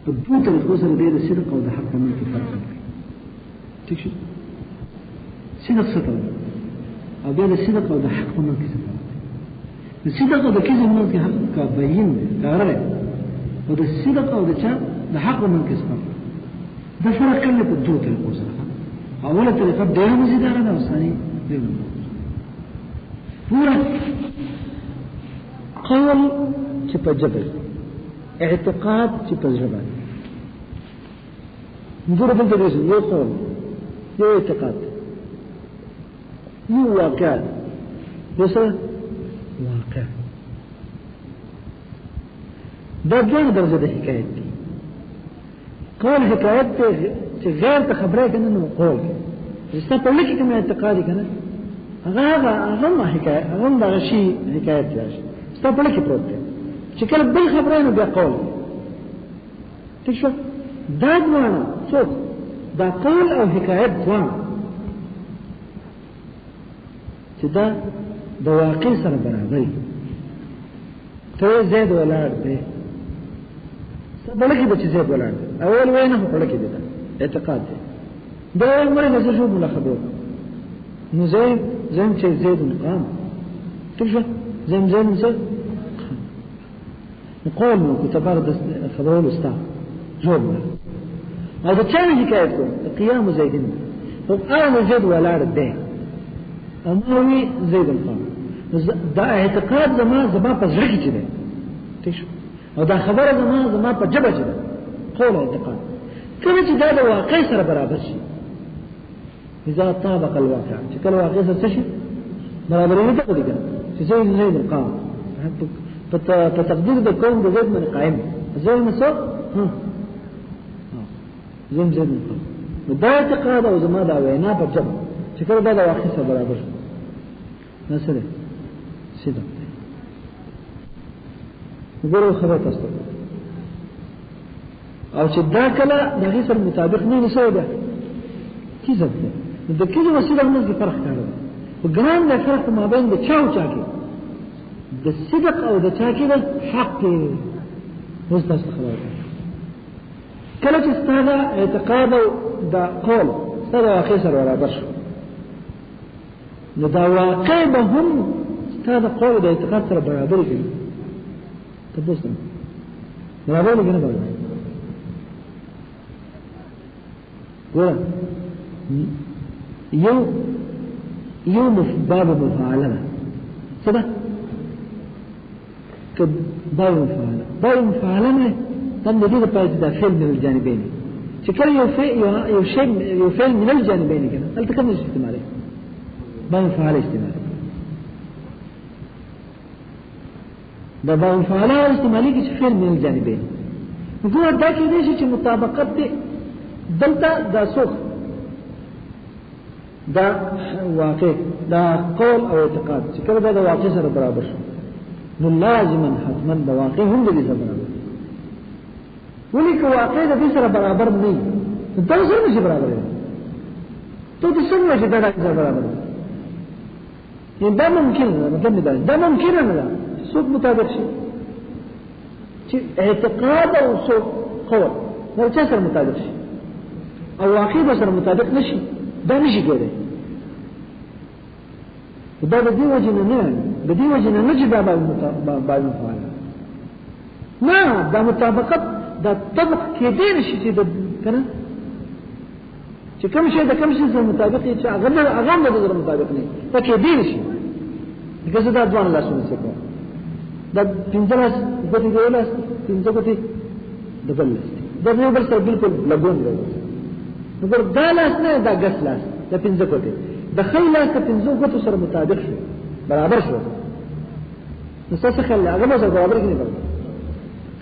په دوه طریقو سره د صدق او د حق په منځ کې فرق کوي. ٹھیک شو؟ صدق څه ته او بیا د صدق او د حق په منځ کې فرق کوي. د صدق او د کذب منځ کې حق کا بیان کارره او د صدق او د چا د حق په منځ کې فرق د فرق کله په دوه طریقو سره. اوله طریقه ډېر مزیدار ده او ثاني ډېر پورا قول چې په جبل اعتقاد چې په ژبه نګور بل دې یو قول یو اعتقاد یو واقع یو څه واقع دا دوه درجه د حکایت دي. قول حکایت ته چې غیر ته خبره کنه نو قول زستا په لکه کوم اعتقاد کنه هغه ما حکایت هغه دا شی حکایت راشي زستا په لکه پروت دی چې کله بل خبره نو بیا قول. ٹھیک شو؟ دا دواړه څوک دا قول او حکایت دواړه چې دا د واقع سره برابر دي. ته زید ولاړ دی بلکې بچ زید ولاړ دی اول وینه په لکه دی اعتقاد دی دا عمره نزل شو ملخبو نو زين چې زید قام. ٹھیک شو؟ زين څه قول نو كتبار خبرون استا جواب هذا كان حكايتكم قيام زيدين انا زيد ولا رد اموي زيد القام دا اعتقاد زما په ځړ کې چي ده. ٹھیک شو؟ او دا خبره زما په جبه چي ده قول اعتقاد کله چې دا د واقع سره برابر شي اذا طابق الواقع چې کله واقع سره شي برابر نه کوي چې زيد القام په تقدیر د کون د زید من قائم زید مسو زم زید دا اعتقاد او زما دا وینا په جبه چې کله دا د واقع سره برابر شي نسره صدق وګورو خبره تاسو او چې دا کله د هغې سره مطابق نه نسوي ده کذب ده. د کذب او صدق منځ کې فرق کار دی. په ګرام د فرق په مابین د چا او چا کې د صدق او د چا کې د حق کې اوس تاسو خبره کله چې ستاسو اعتقاد او د قول ستاسو واقع سره برابر شو نو دا واقع به هم ستاسو قول د اعتقاد سره برابر کړي. تاسو برابر نه کنه برابر ګور یو باب مفاعله څه ده باب مفاعله نه تم دې د پای د فعل من الجانبين چې کله یو فعل من الجانبين کنه هل تکمل استعماله باب مفاعله استعماله دا باب مفاعله استعمالي کې فعل من الجانبين وګور دا کې دې چې مطابقت دې دلته دا سوخ دا واقع دا قول او اعتقاد چې کله دا واقع سره برابر شو نو لازما حتما دا واقع هم دې سره برابر ولې که واقع دې سره برابر نه دا سره نشي برابر ته د څنګه چې دا سره برابر دا ممکن نه مطلب دا ممکن نه ده څوک مطابق شي چې اعتقاد او څوک قول ورته سره مطابق شي او واقع سره مطابق نشي دا نشي کېدای. دا د دې وجه نه چې دا باید مفاعله نه دا مطابقت دا طبق کېدای نشي چې د کنه چې کوم شی د کوم شی سره مطابق چې هغه د سره مطابق نه دا کېدای نشي دغه دا ځوان لاسونه څه کوي دا پنځه ګوتې دی لاس پنځه ګوتې د بل لاس دا یو بل سره بالکل لګون دی. نګور دا لاس نه دا ګس لاس دا پنځه ګوتې د خل لاس ته پنځه ګوتو سره مطابق شو برابر شو نو څه خل هغه سره برابر کړي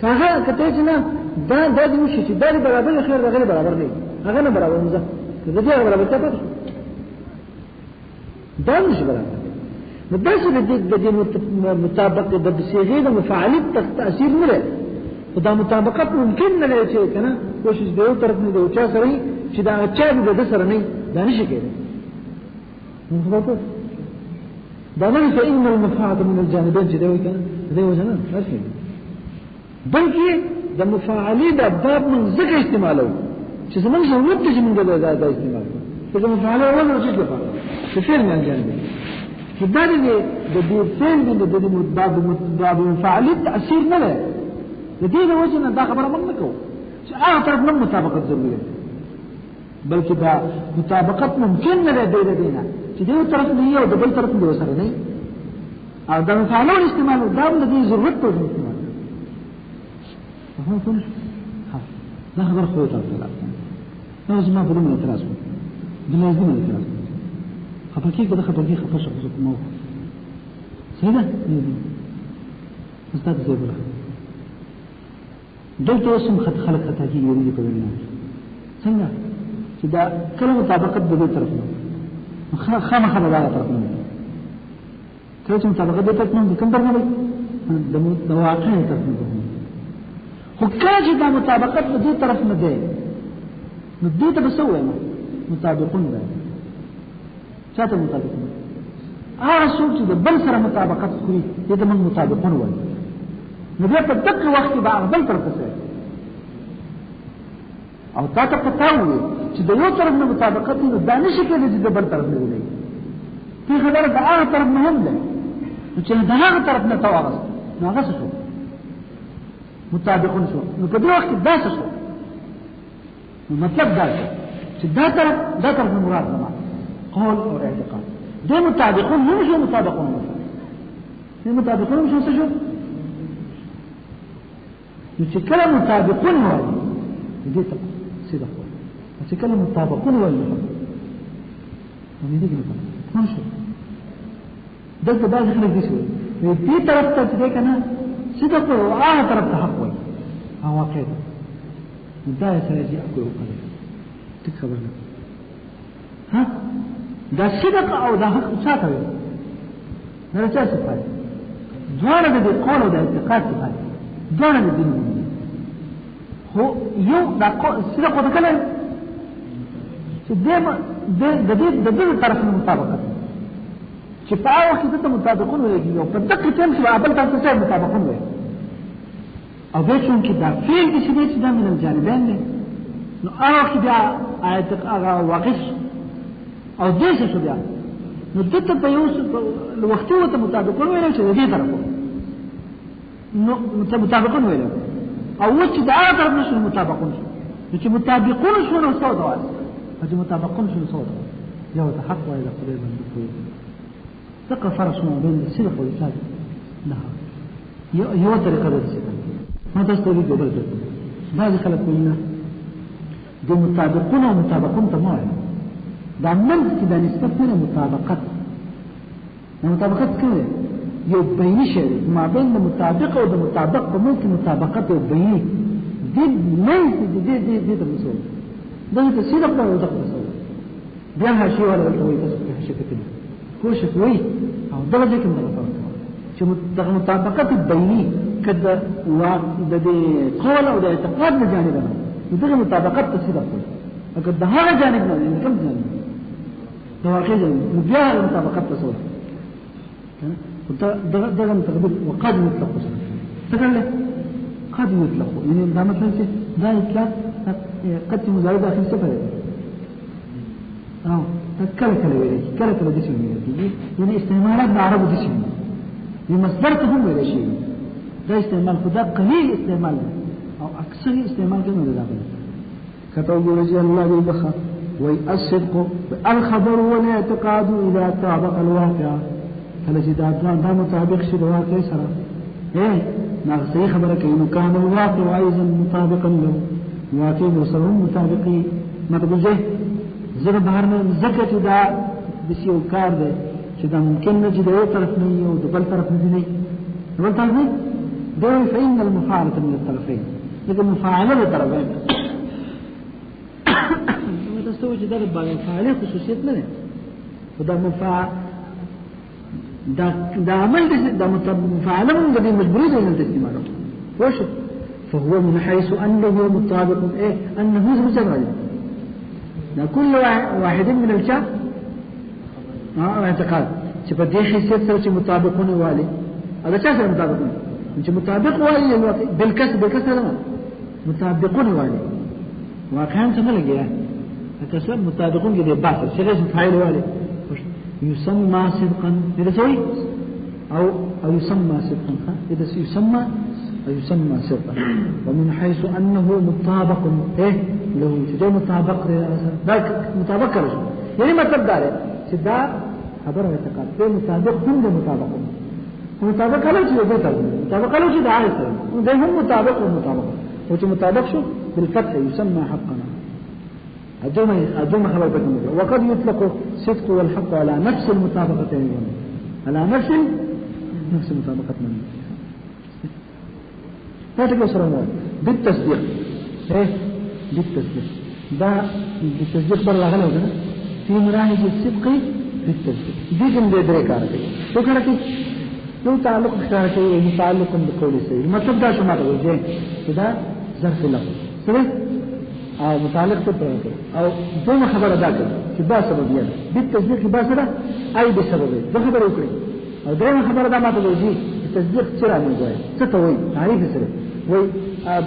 کاغه کته چې نه دا د دې شي چې دا برابر خیر غیر برابر نه هغه نه برابر نه ده دې برابر ته پاتې دا نشي برابر نو دا چې د دې مطابق د صيغه د مفاعلت تاثیر نه لري خدا مطابقت ممکن نه لري چې کنه کوشش به یو طرف نه دی او چا سره چې دا چا د سره نه دا نشي کېدای. دا نه چې ان المفاعله من الجانبين چې دی کنه دی وجنه راځي بلکې د مفاعلې د باب من ذکر استعمالو چې زمونږ ضرورت دي چې موږ دا استعمال کوو چې مفاعلې ولر چې لپاره چې فعل نه انجام دي چې دا د دې فعل د باب مفاعلې تاثیر نه لري د دې د وجه نه دا خبره موږ نه کوو چې هغه طرف نه مطابقت ضروري ده بلکې دا مطابقت ممکن نه ده د دې نه چې د یو طرف نه یو د بل طرف نه وسره نه او دا مفاعلو استعمال دا د دې ضرورت ته استعمال فهم څه دا خبر خو ته نو زما په دې اعتراض کوم د لازم اعتراض خپکی کده خپکی خپش مو صحیح ده استاد زه بل دلته اوسم خلق خطا کیږي یوه په وینا څنګه چې دا کله مطابقت د دې طرف نه خامخا د هغه طرف نه کله چې مطابقت د طرف نه کوم طرف نه د واقع طرف نه خو کله چې دا مطابقت د دې طرف نه دی نو دې ته بسوي مطابقون ده چاته مطابقون هغه څوک چې د بل سره مطابقت کوي دې ته موږ مطابقون وایو نو بیا په دغه وخت کې به بل طرف ته او تا ته پتا وي چې د یو طرف نه مطابقت نه دا نشي کېدای چې د بل طرف نه وي په خبره د هغه طرف نه هم ده چې د هغه طرف نه تواغس نو هغه څه شو مطابقون شو نو په دې وخت کې دا څه شو نو مطلب دا چې دا طرف مراد نه قول او اعتقاد دې مطابقون نه شو مطابقون دې مطابقون شو څه شو نو چې کله مطابقون وایي دې ته صدق وایي چې کله مطابقون وایي نو دې نه شو دلته بعض خلک دي شو دې طرف ته دې کنه صدق او هغه طرف ته حق وایي او واقع دا یې سره چې اكو وکړي څه خبره ها دا صدق او دا حق څه کوي نه څه څه کوي ځوانه د قول او د اعتقاد څخه ځوانه د دین هو یو دا صدق او کله چې د دې طرف مطابقت چې په هغه وخت کې ته مطابقون ولګي او په دقیق ټیم کې خپل تاسو سره مطابقون وي او به چون کې دا فعل چې دا من الجانبين نو هغه کې بیا اعتقاد واقع او دې څه شو بیا نو دته په یو وخت ته مطابقون ویل چې دې طرفو نو مطابقون ویل او چې دا هغه طرف نشو مطابقون شو چې مطابقون شو نو څه وایي چې مطابقون شو څه وایي یو ته حق وایي د خدای باندې کوي ثقة فرس ما بين الصدق والكذب لا يو طريقة الصدق ما تستوي قبل كده بعض خلق قلنا دي مطابقون ومطابقون تمام ده من كده نسبة من المطابقات المطابقات كده يو بيني شيء ما بين المطابقة والمطابق ممكن مطابقات يو بيني دي ليس دي المسؤول ده الصدق ولا الصدق المسؤول بيها شيء ولا التوي تصبح شيء كده کوشش کوي او درجه کې موږ چې مطابقت بینی کده د دې قول او د اعتقاد نه جانب نه دغه مطابقت تصدیق کوي اگر د هغه جانب نه کوم جانب دا واقعي نو بیا مطابقت تصدیق دغه تقدير وقد يطلق تقول قد يطلق يعني دا مثلا چې دا اطلاق قد مزايد اخر صفه او كلا ويلي كلا دي شيء يعني استعمالات بعربه دي شيء لمصدر تهم ولا شيء ده استعمال خدا قليل استعمال او اكثر استعمال كده ده كتب رجل الله بالبخار والصدق الخبر والاعتقاد اذا طابق الواقع فلجداد ده مطابق شي الواقع سره ايه ما صحيح خبره كانه كان الواقع ايضا مطابقا له واقع وسره مطابقي ما تقول زره بهر نه زکه چې دا د سیو کار دی چې دا ممکن نه چې د یو طرف نه یو د بل طرف نه دی بل طرف نه دی فإن المفاعلة من الطرفين لکه مفاعله د طرفین نو تاسو چې دا د مفاعله خصوصیت نه ده دا مفاعل دا عمل د مفاعله من د مجبوري د استعمالو وش فهو من حيث انه مطابق ايه انه مجرد كل واحد من الشاب اعتقاد چې په دې حیثیت سره چې مطابقونه والي هغه چا سره مطابقونه چې مطابق والي بالکسر مطابقون والي وكان تملك يعني أكسب مطابقون كده باطل سلسل فاعل والي يسمى صدقا إذا سوي أو يسمى صدقا إذا يسمى أو يسمى صدقا ومن حيث أنه مطابق إيه له تجاه مطابق مطابق رجل يعني ما تبدأ له سدا خبره يتقال في مطابق هم ده مطابق مطابق على شيء بيتر مطابق على شيء عارف ده هم مطابق ومطابق مطابق شو بالفتح يسمى حقا أدوم خبر بكم وقد يطلق صدق والحق على نفس المطابقتين على نفس المطابقة من لا تقصر الموت بالتصديق ايه بالتصديق ده بالتصديق برا غلو ده في مناهج الصدق بالتصديق دي جملة دريكارتي شو كارتي لو تعلق بكارتي متعلق بقول السيد المطلب ده شو ما تقول جاي ده ظرف لفظ صحيح أو متعلق بالبركة أو دون خبر ذاك كبا سبب يعني بالتصديق كبا سبب أي بسبب ده خبر يكري أو دائما خبر ذا ما تقولي التصديق سرعة من جواه ستوي تعريف سرعة وي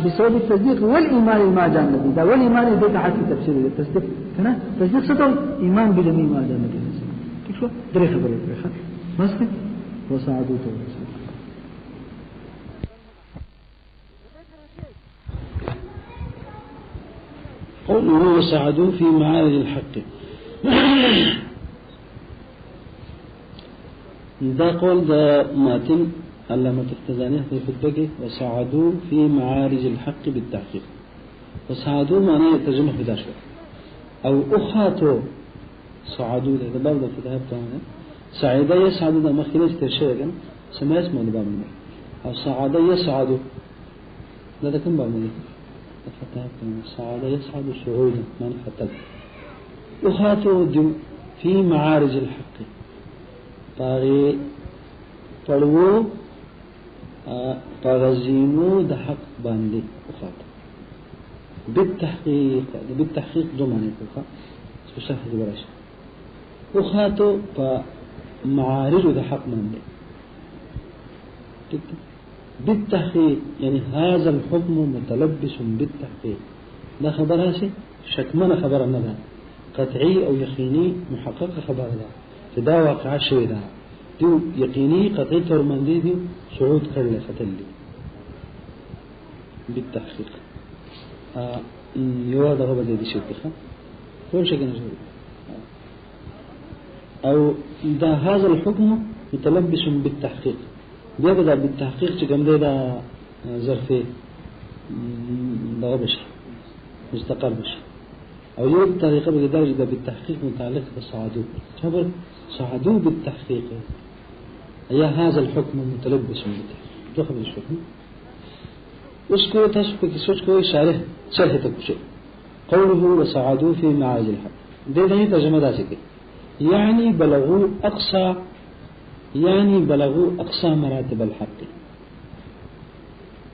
بسبب التصديق والإيمان ما جاء النبي ده والإيمان يديك حتى تفسير التصديق هنا تصديق ستوي إيمان بجميع ما جاء النبي كيف شو دري خبر يكري بس وسعدوته قوله وسعدوا في معارج الحق دا قول دا ماتن علامة التزانيه في خطبه وسعدوا في معارج الحق بالتحقيق وسعدوا معناه ترجمة في داشو أو أخاتوا سعدوا ده باب ده في ذهب تماما سعيدا يسعدوا ده مخيلة ترشيغا سما اسمه ده باب منه أو سعادا يسعدوا ده كم باب منه سعادة يسعد سعودا من فتد أخاتوا في معارج الحق طاغي طلوو طاغزينو ده حق باندي أخاتوا بالتحقيق دوماني كوكا سبشاف البراش أخاتوا فمعارج ده حق باندي بالتحقيق يعني هذا الحكم متلبس بالتحقيق ده خبر هاسي شكمنا خبر النبا قطعي أو يقيني محقق خبر ده فدا واقع شوي ده دي يقيني قطعي ترمان دي صعود كرلة فتلي بالتحقيق يواد غبا دي شوكي كل شيء نجوي أو ده هذا الحكم متلبس بالتحقيق بيبدأ بالتحقيق تقام ده ظرفي ده بش مستقر بش أو يوجد طريقة بدرجة ده بالتحقيق متعلق بالصعدو خبر صعدو بالتحقيق هي هذا الحكم متلبس بالتحقيق تأخذ الحكم اسكو تسبك سوسكو شرح تكشف قوله وصعدوا في معارج الحق ده ترجمة ذاتك يعني بلغوا أقصى مراتب الحق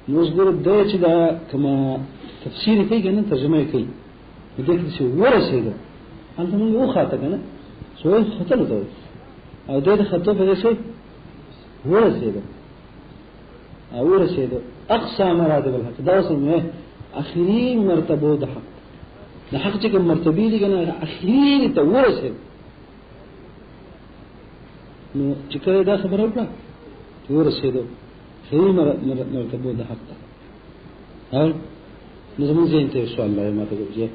نصدر الدوية ده كما تفسيري كي كنا ترجمة كي بديك تسوي ورسي ده أنت من يوخاتك أنا سوي خطر ده أو ده خطر في شيء ورسي ده أقصى مراتب الحق ده أصلا إيه آخري مرتبة ده حق ده حق تكون مرتبة دي كنا آخري تورسي نو چکه دا خبر وکړه ورسېدو خیر مرتبه ده حق او نظمون زين ته سوال لای ما ته وځي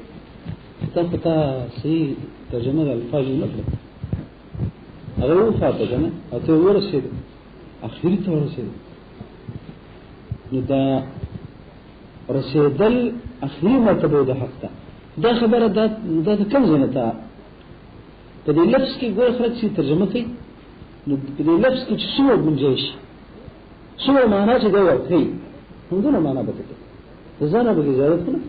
پتا صحیح ترجمه الفاظ مطلب هغه وفاته کنه او ته ورسېدو اخیری ته ورسېدو نو دا رسېدل اخیری مرتبه ده حق دا خبره دا کوم ځای ته په دې لفظ کې ګور خلک چې ترجمه کوي نو په دې لفظ کې څو گنجائش څو معنا چې دا ورته هندونه معنا بکته ځانه به اجازه کړه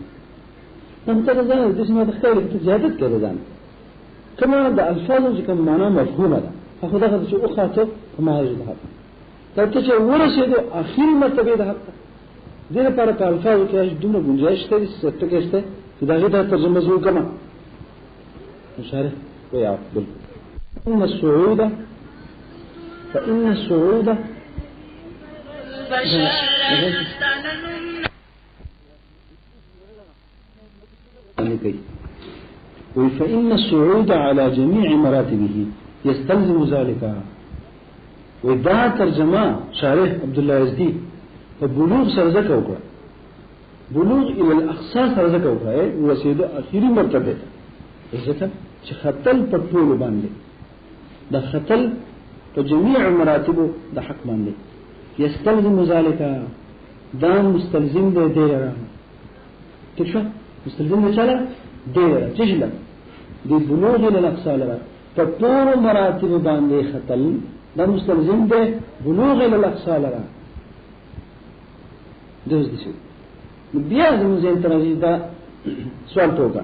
نو ته ځانه د څه ما تخیل ته زیادت کړه ځان کما د الفاظو چې کوم معنا مفهومه ده هغه دغه چې او خاطر ما یې ده دا چې ورسېدو اخیر مرتبه ده دې لپاره په الفاظو کې دومره گنجائش ته څه کې شته چې دا غي ترجمه زو کما مشارح ويا بل إن الصعود معنی کوي وی فإن الصعود على جميع مراتبه يستلزم ذلك ودا ترجمه شارح عبد الله یزدی په بلوغ سرزه وکړه بلوغ الى الاقصى سرزه وکړه ورسېدو اخیری مرتبه ته ځکه چې خطل په ټول باندې د خطل په جميع مراتب د حق باندې يستلزم ذلك دا مستلزم دی دیره تشو مستلزم دی چاله دیره چشله دی بلوغ الى الاقصى لرا په ټول مراتب باندې خطل دا مستلزم دی بلوغ الى الاقصى لرا دوز دي بیا زموږ انتراجي دا سوال توګه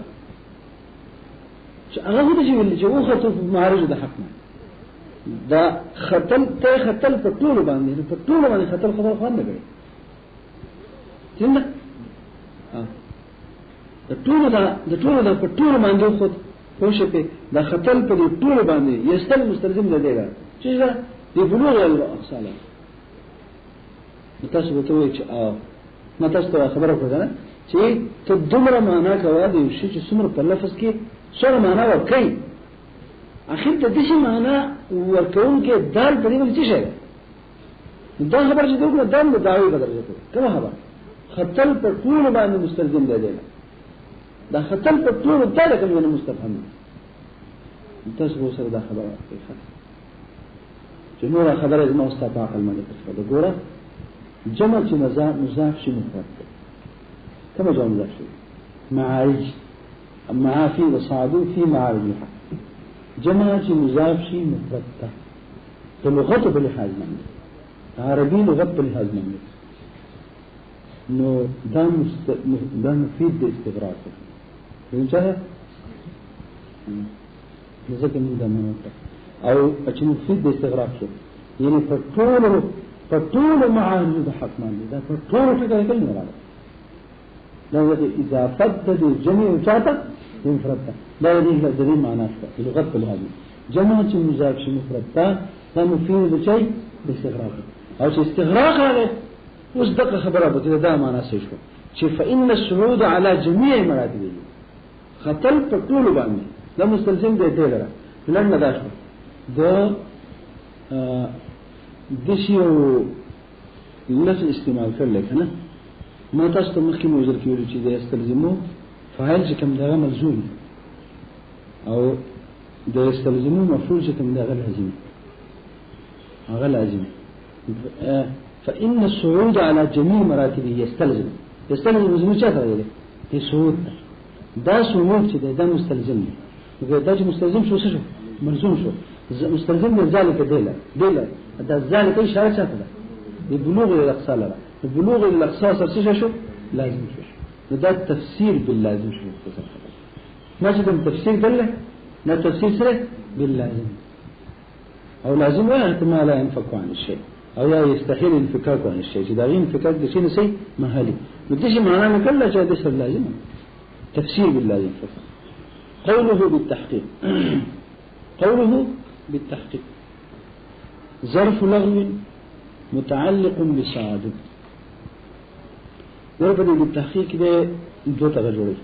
چې هغه د چې ولې چې وخته په معارض د حق نه دا خطل ته خطل په ټول باندې په ټول باندې خطل خبر خوان نه کوي څنګه د ټول دا په ټول باندې خو خوشې په دا خطل په ټول باندې یستل مستلزم نه دی چې دا دی بلوغ الاصل تاسو به ته وایئ چې ما تاسو ته خبره کوله چې ته دومره معنا کوي د یو شي چې څومره په لفظ کې څومره معنا ورکړي اخر ته د شي معنا ورکون کې دال په دې باندې څه شي دا خبره چې دوی دال د داوی بدل کوي کومه خبره خطل په ټول باندې مستلزم دی دا خطل په ټول ته کوم مستفهم تاسو به سره دا خبره کوي چې نور خبره زما استاد عقل باندې څه ګوره جمع چې مضاف شي مفرد كما جمع مضاف شي معارج معافي وصعدوا في معارج الحق جمع چې مضاف شي مفرد ته لغت باللحاظ باندې عربي لغت باللحاظ باندې نو دا مفيد د استغراق دی څه ځکه موږ دا مونږ او چې مفيد د استغراق شو یعنی په ټول معارض د حق باندې دا په ټول ټکي کې نه راځي دا د اضافت د جمع او چاته مفرد دا د دې معنی څه لغت په لحاظ جمع چې مضاف شي مفرد دا مفيد د شي د استغراق او چې استغراق راغی اوس دغه خبره به دا معنی څه شو چې فإن الصعود على جميع مراتبه خطل په ټول باندې دا مستلزم دی لره لنه دا شو دا دشیو لفظ استعمال کړل کنه ما تاسو ته مخکې موضوع کیږي چې د استلزمو فاعل چې کوم دغه ملزوم او د استلزمو مفعول چې کوم دغه لازم هغه لازم فإن الصعود على جميع مراتبه يستلزم مزمو چاته دی د صعود دا صعود چې دا مستلزم دی دا چې مستلزم شو ملزوم شو مستلزم ذلك دله دا ذلك اشاره چاته ده ببلوغ الاقصى لرا ببلوغ الاقصى سره شو لازم شو دا تفسير باللازم شو ما چې کوم تفسير دله نه تفسير سره باللازم او لازم هو احتمال ينفك عن الشيء او يستحيل الانفكاك عن الشيء چې دا غي انفكاک د شي نسي محلي نو دې معنا نه کله چې د سر لازم تفسير باللازم قوله بالتحقيق ظرف لغو متعلق بصاد ورپدې بالتحقيق دې دوه ته جوړي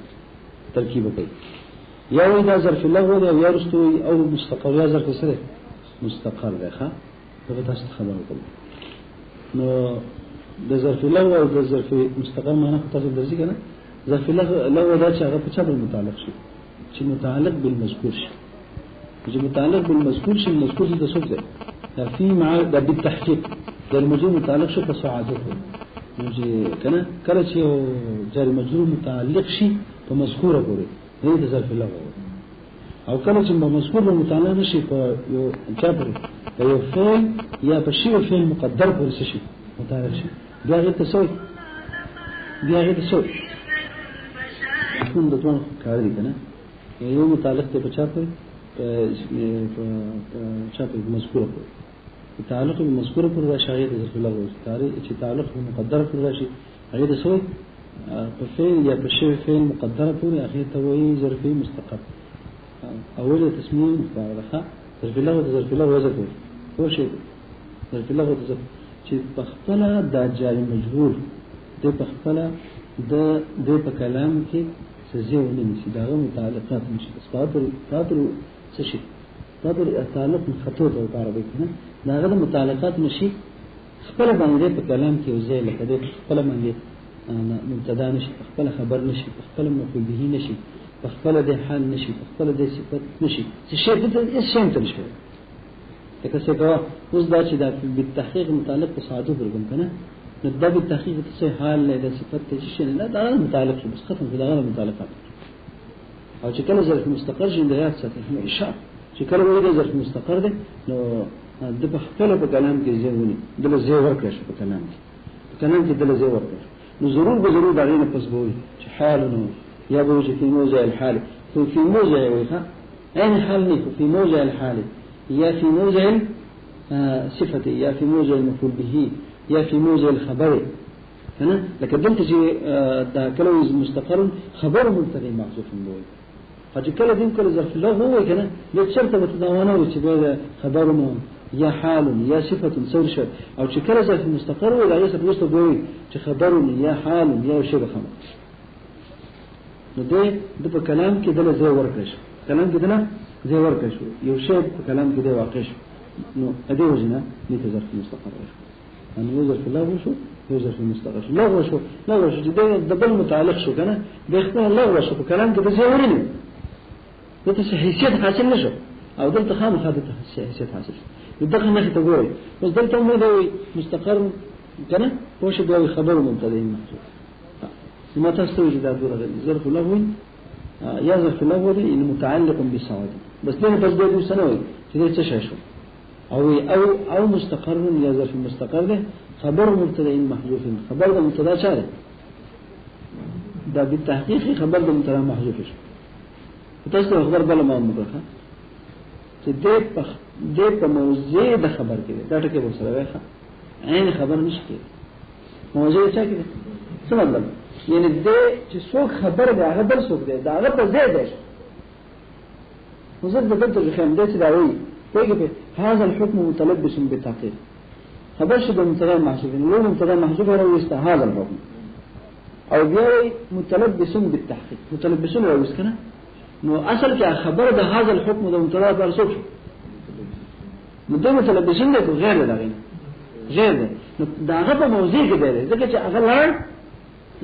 ترکیب کوي یا دا ظرف لغو دی یا رستوي او مستقر یا ظرف سره مستقر دی ښا دا تاسو خبرو کوم نو د ظرف لغو او د ظرف مستقر معنا تاسو درځي کنه ظرف لغو دا چې هغه په چا متعلق شي چې متعلق بالمذکور شي چې متعلق بالمذکور شي مذکور څه څه ده في مع ده بالتحقيق ده المجرور متعلق شو بسعادته نجي کنه کله چې جار مجرور متعلق شي په مذکوره پورې دې د ظرف لغو او کله چې مذکور متعلق شي په یو چا پورې یو فعل یا په شی فعل مقدر پورې شي متعلق شي بیا غیر تسوي کوم د توان کار دي کنه یو متعلق ته په چا پورې شاطر مذکوره پر تعلق بالمذکوره پر شاهد ظرف لغو استعاره چې تعلق مقدر پر راشي هغه د سوی په فعل یا په شی فعل مقدر پر اخر ته وایي ظرف مستقر اول تسميه مفعله ظرف لغو وزن هو شی ظرف لغو چې په خپل د جاری مجرور د په خپل د په کلام کې سزيوني نشي داغه متعلقات نشي قادر سشي قادر تعلق من خطوط او عربي کنه داغه متعلقات نشي خپل باندې په کلام کې وزې لکه د خپل باندې مبتدا نشي خپل خبر نشي خپل مفعول به نشي خپل د حال نشي خپل د صفت نشي څه شی د هیڅ شی ته نشي لکه څنګه اوس دا چې دا بالتحقیق متعلق تصادف ورګم کنه نو دا بالتحقیق څه حال له صفت ته شي نه دا متعلق شي بس ختم دا غیر متعلقات او چې کله ظرف مستقر شي د یاد ساتي اشاره چې کله وایي ظرف مستقر ده نو د خپل په کلام کې ځونی دله زی ورکړ په کلام کې په کلام کې دله زی ورکړ نو ضرور به ضرور دا غینه پس بوي چې حال نو یا به چې په موضع الحال في موضع ويها اين حال نه في موضع الحال يا في موضع صفته يا في موضع المفعول به يا في موضع الخبر هنا لكن دلته چې دا کله مستقر خبر مبتدا محذوف بوي فجي کله دین کله ظرف له هو کنه د شرطه متضمنه و چې دا خبر مو یا حال یا صفه سور شو او چې کله ظرف مستقر و دا یې څه بوي چې خبر یا حال یا شی به خبر نو د په کلام کې دله زی ورکړ کلام کې دله زی ورکړ یو شی په کلام کې دی واقع شو نو ادي وجنه دې ظرف مستقر ان یو ظرف له شو یو ظرف مستقر شو له شو چې د بل متعلق شو کنه د اختیار له شو په کلام کې د زی ورنه دته حیثیت حاصل نشو او دلته خامخا خدته حیثیت حاصل دغه نه ته ګوري بس دلته مو دی مستقر کنه پوښ دی خبر مبتدا محذوف ما تاسو چې دا دغه ظرف له یا ظرف له دی متعلق بالصواب بس دغه بس د سنه وي چې څه شي شو او مستقر یا ظرف مستقر ده خبر مبتدا محذوف خبر د مبتدا چاره دا بالتحقیق خبر د مبتدا محذوف شو تاسو خبر بل ما مګه چې دې په موضوع د خبر کې دا ټکي به سره وایي عین خبر نشته موضوع څه کې څه مطلب یعنی دې چې څوک خبر دی هغه بل څوک دی دا هغه په ځای دی وزد بدل خام دې چې دا وایي وایي هذا الحكم متلبس بالتحقيق خبر شو بمتغير محذوف لو متغير محذوف هو هذا الحكم او بیا متلبس بالتحقيق متلبسون او اسکنه نو اصل کې خبر د هاذا الحكم د مبتدا پر څوک مدته متلبسین ده غیر ده غیر ده نو داغه په موضوع کې ده ځکه چې هغه لړ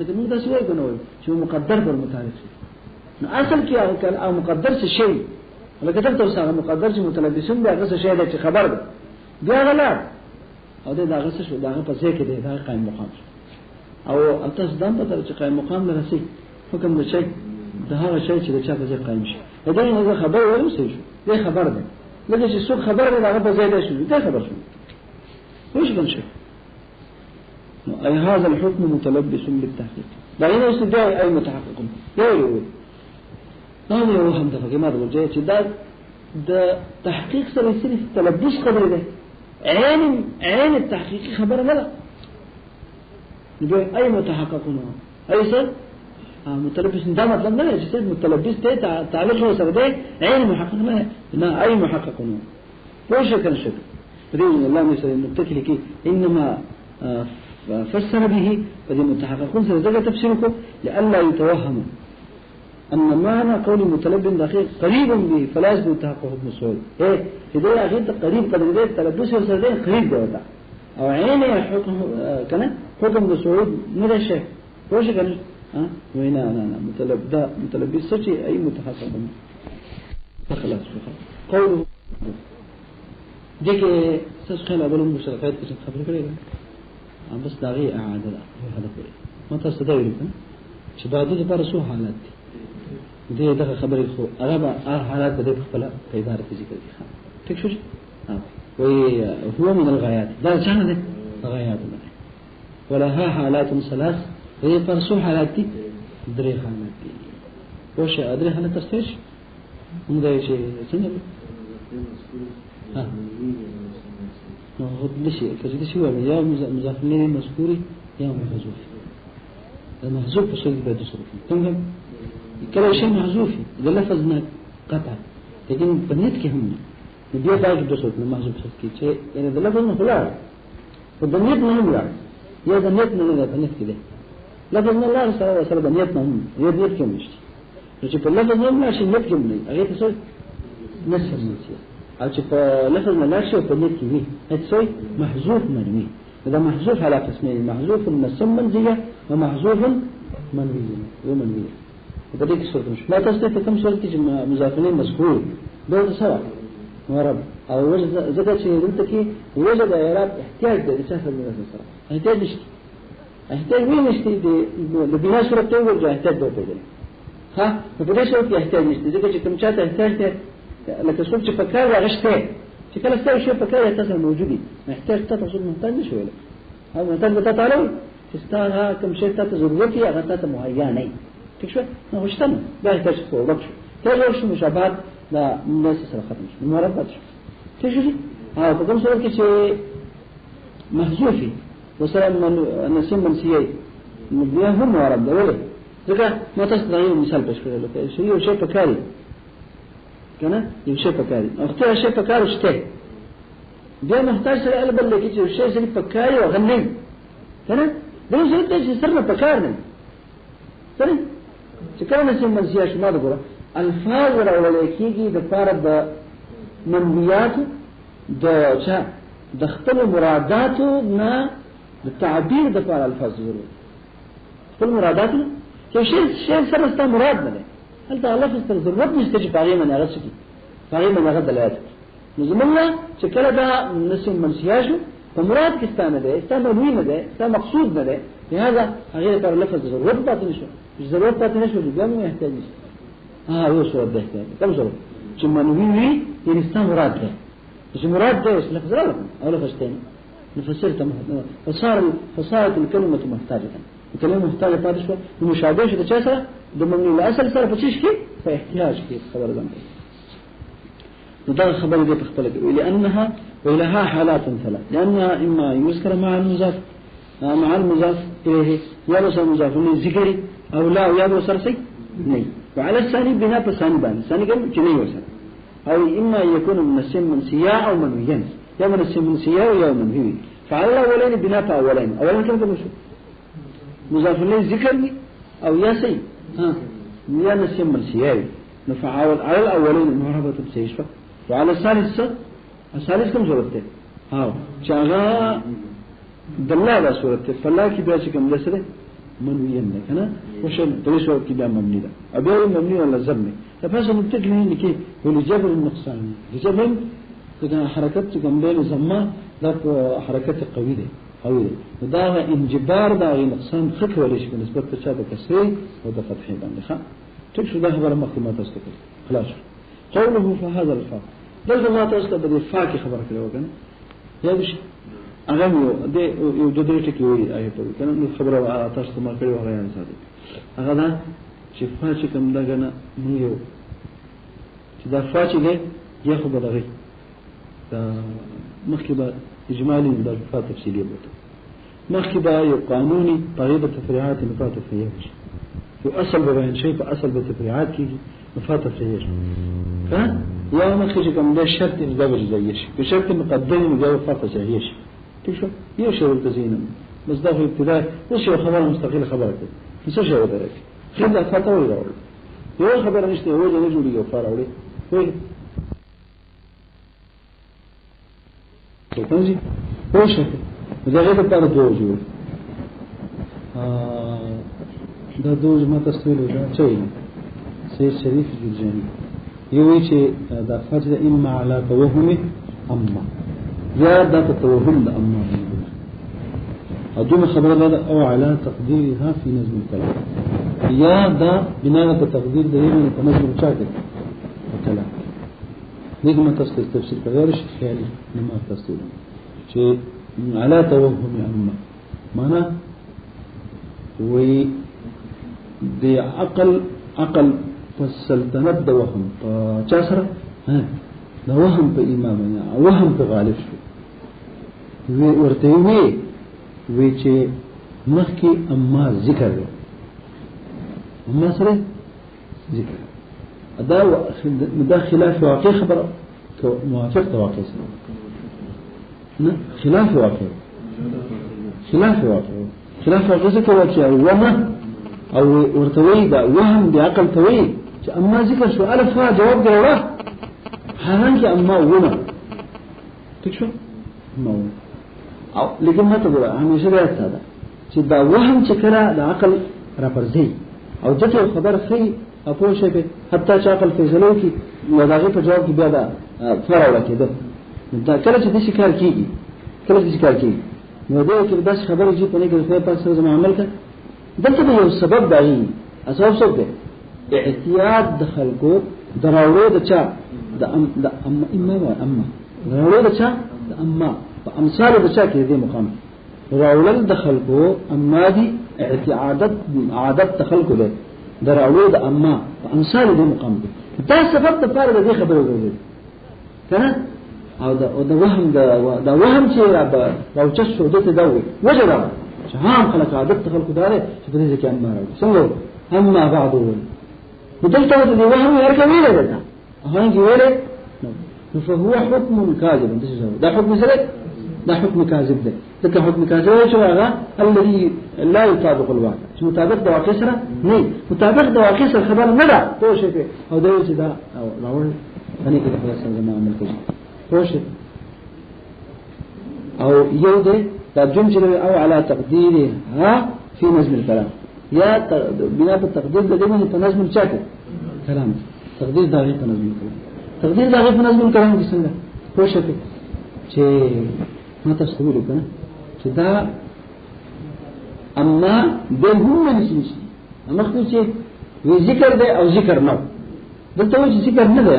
د موږ تاسو وایو کنه چې مقدر پر متعلق شي نو اصل کې هغه مقدر څه شی لکه دلته اوس هغه مقدر چې متلبسین ده هغه څه شی ده چې خبر ده بیا غلط او داغه څه شو داغه په ځای کې ده دا قائم مقام او تاسو دام په تر چې قائم مقام لرسي حکم د شي ده هغه شی چې د چا په ځای قائم شي دا هغه خبر ولې شي دا خبر ده لکه چې څوک خبر ده هغه په ځای ده شو دا خبر شو وش بنشي نو اي هذا الحكم متلبس بالتحقيق دا نه استدعاء اي متحقق یو دا یو هم د فکر ما د وجه چې دا د تحقیق سره صرف تلبس خبر ده عین التحقيق خبر نه ده نو اي متحقق نو اي څه متلبس دا مطلب نه چې متلبس ته تعلق هو سره ده عین محقق نه اي محقق نو پوه شو کنه شو دې الله مثلا متکل کې انما فسر به فدي متحققون سره دغه تفسیر کو لئلا يتوهم ان معنى قول متلبس دقيق قريب به فلا يثبت تحقق المسؤول ايه دې هغه ته قریب قدر دې تلبس سره ده قریب ده او عین حکم کنه حکم د سعود نه شي پوه شو کنه وینا نه متلبس څه اي متحقق خلاص قوله دغه څه خلک بلوم مشارکت کې خبرې کړې ام بس داغي اعاده ده هدا کړې ما تاسو دا ویل چې بعد د پر سو حالت دي دغه خبرې خو هغه حالات د خپل پیدا راځي ذکر دي ٹھیک شو وي هو من الغايات دا څنګه ده غايات ده ولها حالات ثلاث هي پر سو حالات دي درې حالات دي وشه درې حالات تفسیر موږ دا چې څنګه نو لشي فجد شو يا مضاف اليه مذكور يا محذوف المحذوف في شيء بده تصرف تمام كل شيء محذوف اذا لفظنا قطع لكن بنيت كهم بیا دا د تصرف محذوف کې چې یعنی د لفظ نه خلاص په بنیت نه ولا یا د نیت نه نه بنیت کې ده لفظ نه الله سره بنیت نه یو دې کې نشته چې په لفظ نه ماشي نیت کې نه هغه ته څه نسب نشي او چې په لفظ نه لاشه په نیت کې وي څه محذوف منوي دا محذوف على قسمين محذوف النسب منزيه ومحذوف منوي ومنوي په دې کې څه مش لا تاسو ته کوم څه چې مضافین مذکور به سوا ورب او وجه زګه چې دلته کې وجه د اعراب احتیاج د صفه د سره احتیاج نشته احتیاج نشته د بنا صورت ته ورته احتیاج دی ها په دې صورت کې احتیاج نشته ځکه چې کوم چاته احتیاج دی لکه څوک چې په کار راغشته چې کله ستاسو شی په کار تاسو موجودي احتیاج تاسو محتاج نشو ویل او محتاج به تعالی چې ستاسو کوم شی تاسو ضرورت یې هغه تاسو مهیا نه ٹھیک شو نو وشتنه دا احتیاج په وخت ته ورشو مشابهت دا الناس سره ختم شو مربط شو ٹھیک شو په کوم صورت کې چې محذوفي وسلام من نسیم منسیه مبنيه هم مربط دی ولې ځکه ما تاسو ته یو مثال پېښ کړل چې یو شی په کاري کنه یو شی په کاري او ته شی په کارو شته بیا محتاج سره البل کې چې شی سره په کاري او غنۍ کنه دا شی چې سره په کار نه سره چې کله نسیم منسیه شمه ده ګوره الفاظ راولې کېږي د پاره د منویات د چا د خپل مراداتو نه د تعبیر د پاره الفاظ ضروري خپل مراداتو چې شی سره ست مراد نه هل ته الله ستر ضرورت نشته چې پاره منه راځي پاره منه غدلات نو زمونږ چې کله دا نسیم منسیه شو په مراد کې ستانه ده ستانه نه ده ستانه مقصود نه ده لهذا هغه پر لفظ ضرورت پاتې نشو ضرورت پاتې نشو بیا مو احتیاج نشته یو صورت ده کوم صورت چې منوي وي یعنی ستاسو مراد ده چې مراد ده اوس لفظ راغله او لفظ ثاني نفسرت فصارت الكلمه محتاجه الكلمه محتاجه پاتې شو مشابه شو د چا سره د مبني الاصل سره په چیش کې په احتیاج کې خبر ده دا خبر دې په خپل کې لانها ولها حالات ثلاث لانها اما يذكر مع المضاف اليه يا رسول مضاف ذکر او لا يا رسول سي نہیں وعلى الثاني بنا بثاني بان ثاني كم جنيه وسن او اما يكون من السم من سياء او منويا يا من السم من سياء او منوي فعلى الاولين بنا اولين اولا كم شو مضاف اليه ذكر او يا سي يا السم من سياء نفعل على الاولين مرابطه بسيش وعلى الثالث كم صورت ہے چاغا دلاله صورت فلا کی بیا کوم دسره منوی نه کنه وشل درې صورت کې بیا مبني ده ابي مبني ولا ضمن تاسو متکلین کې ول جبر النقصان جبر کله حرکت کوم بین زما د حرکت قوی ده دا انجبار دا نقصان خط ولې شي نسبت ته چا د کسری او د فتحې باندې ښه ټیک شو دا خبره مخکمه تاسو ته خلاص قوله فهذا الفاء دغه ما تاسو ته د فاء کی خبره کړو کنه یا شي هغه یو د دې ټکی وایي آیت کنه نو خبره تاسو ته ما کړو هغه یان ساتي هغه دا چې فاء چې کوم دغه نه یو چې دا فاء چې دی یا خو بدغی دا مخکې به اجمالی د فاء تفصیلی وته مخکې به یو قانوني طریقه تفریعات نقاط تفریعات یو اصل به بیان شي په اصل به تفریعات کیږي نقاط تفریعات ها یا مخکې چې کوم د شرط مزدوج زیش په شرط مقدم مجاوب فاء صحیح ٹھیک شو یو شی ورته زینم بس دا خو ابتدا اوس یو خبره مستقله خبره کوي څه شی ودرې خله فتاوی راوړل یو خبره نشته یو نه جوړي یو فاراوړي وای څه کوي اوسه دغه په اړه دوه جوړ دا دوه ما تاسو له دا چي سید شریف جرجاني یو چې دا فرض اما علی توهم اما یا دا توهم د اما ادوم خبره ده او على تقديرها في نظم الكلام یا دا بنا په تقدیر د یوه په نظم چاته الكلام نجم تفسير غیر شي خیالي نما تفسير چې على توهم اما معنا وي د عقل فالسلطنت د وهم چا سره د وهم په امام یا وهم په غالب شو ورته وی چې مخکې اما ذکر اما سره ذکر دا خلاف واقع خبره موافق واقع سره نه خلاف واقع څه کوي چې وهم او ورته وی دا وهم د عقل ته وی چې اما ذکر شو الف فا جواب دی وړه حالانکه اما ونه ٹھیک شو نو او لیکن ما ته ګوره همیشه دا ستاده چې دا وهم چې کړه د عقل را پرځي او جته خبر خي او په شی په حتی چې عقل فیصله کوي نو داغه په جواب کې بیا دا فرع راکېده دا کله چې د شکار کیږي کله چې شکار کیږي نو دا چې د خبرې چې په نه کې په پاس سره عمل کړه دلته یو سبب دی اساس څه دی احتیاط د خلکو دراوړو د چا د اما دراوړو د چا د اما په امثال د چا کې دې مقام راولل د خلکو اما دي عادت د خلکو ده دراوړو د اما په امثال دې مقام دي دا سبب د پاره د خبرو کوي کنه او د وهم چې راوچ شو دته دا وي وجه دا چې هم خلک عادت خلکو داره چې په دې کې اما راوړي څنګه اما بعضو ودلته د وهم ورکوي ده هغه ویله فهو حكم كاذب ده حكم سلك ده حكم كاذب ده حكم كاذب شو هذا الذي لا يطابق الواقع شو مطابق ده واقع سره نه مطابق ده واقع سره خبر نه ده تو شي او ده چې دا او راول باندې کې خلاص زما عمل کوي تو شي او یو ده دا جمله او على تقديرها في نظم الكلام يا بناء التقدير ده دايما في نظم الشكل كلام تقدير ده غير نظم الكلام تقدير دا غير نظم الكلام دي څنګه پوښتنه چې ما تاسو ته ویل کنه چې دا اما د هم نشي اما خو چې وی ذکر دی او ذکر نه دلته چې ذکر نه دی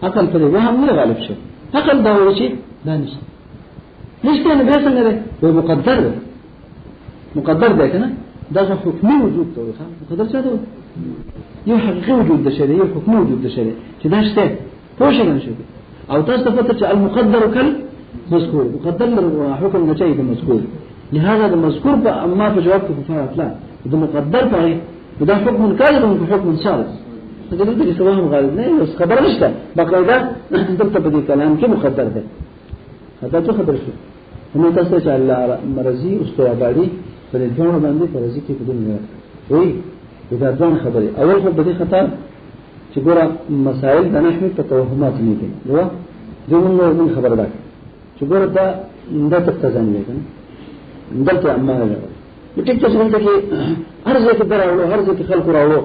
عقل په وهم نه غالب شي عقل دا وایي چې دا نشي نشته نه به څنګه دی و مقدر دی کنه دا حکمي وجود ته وي مقدر څه دی یو حقیقي وجود د شریعه یو حکمي وجود د شریعه چې دا شته پوښتنه شي او تاسو ته پته چې المقدر کل مذکور مقدر حکم نه چي د مذکور لهذا د مذکور په اما په جواب کې فارق لا د مقدر په دا حکم کاذب او حکم صادق دا د دې سوهم غالب نه اوس خبر نشته باقاعده دلته په دې کلام کې مقدر ده دا څه خبر شو نو تاسو چې الله مرضی او استواباری په دې ځوان باندې فرضي کې کوم نه وي دا ځوان خبره اول خو به خطا چې ګوره مسائل د نحوی په توهمات نه دي نو زموږ من خبر ده چې ګوره دا د تقتضا نه ده دلته اما نه ټیک څه څنګه کې هر ځای کې دراوړو هر ځای کې خلق راوړو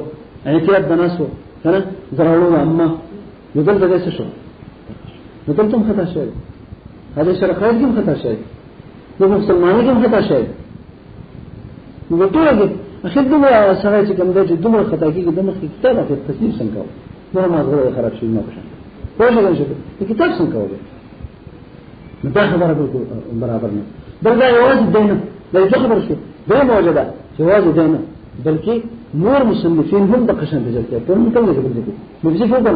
احتیاط د ناسو کنه دراوړو اما نو دلته څه شو نو دلته خطا شوی هغه سره خارج کې خطا شوی نو مسلمانانو کې خطا شوی نو ټول دې اخر دغه سره چې کوم د دومره خطا کېږي د مخ کتاب په تصنیف څنګه نو ما غوړې خراب شي نه پښه پوهه شو چې کتاب څنګه وایي نو دا خبره برابر نه بلکې یوازې دینه دا خبر شو دا موجوده جواز دینه بلکې نور مصنفین هم د قشن بجل کې په موږ ته ځکه موږ څه کوو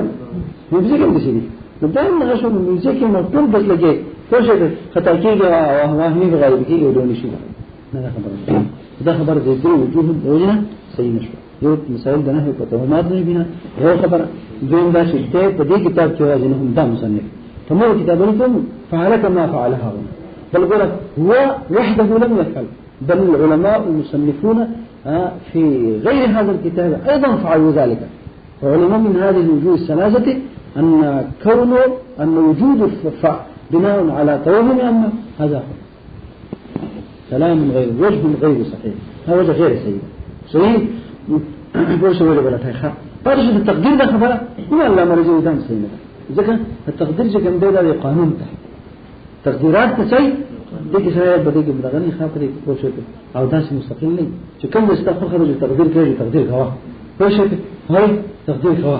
موږ کوم څه دي نو دا نه شو موږ کې نو ټول بس لګي پوهه خطا کېږي او وهمي غالب کېږي او دونی شي نه خبره دا خبر دې د وجوه دونه صحیح نشو یو مسائل د نحوی په توهمات نه بنا یو خبر دویم دا چې په دې کتاب کې راځي نه هم دا مصنف تمو کتابونه کوم فعل كما فعلها بل قال هو وحده لم يفعل بل العلماء المصنفون في غير هذا الكتاب ايضا فعلوا ذلك وعلماء من هذه الوجوه الثلاثه ان وجود بناء على توهم اما هذا كلام غير وجه غير صحيح هذا وجه غير صحيح بوش ولا بلا تاخر هذا شو التقدير ده خبره هو لا مرجع دام صحيح ځکه التقدير چې کوم دی د قانون ته تقديرات څه شي د کې سره بده کې بدغني خاطرې کوشش او داسې مستقل نه چې کوم مستقل خبره تقدير کوي تقدير کوا کوشش هاي تقدير کوا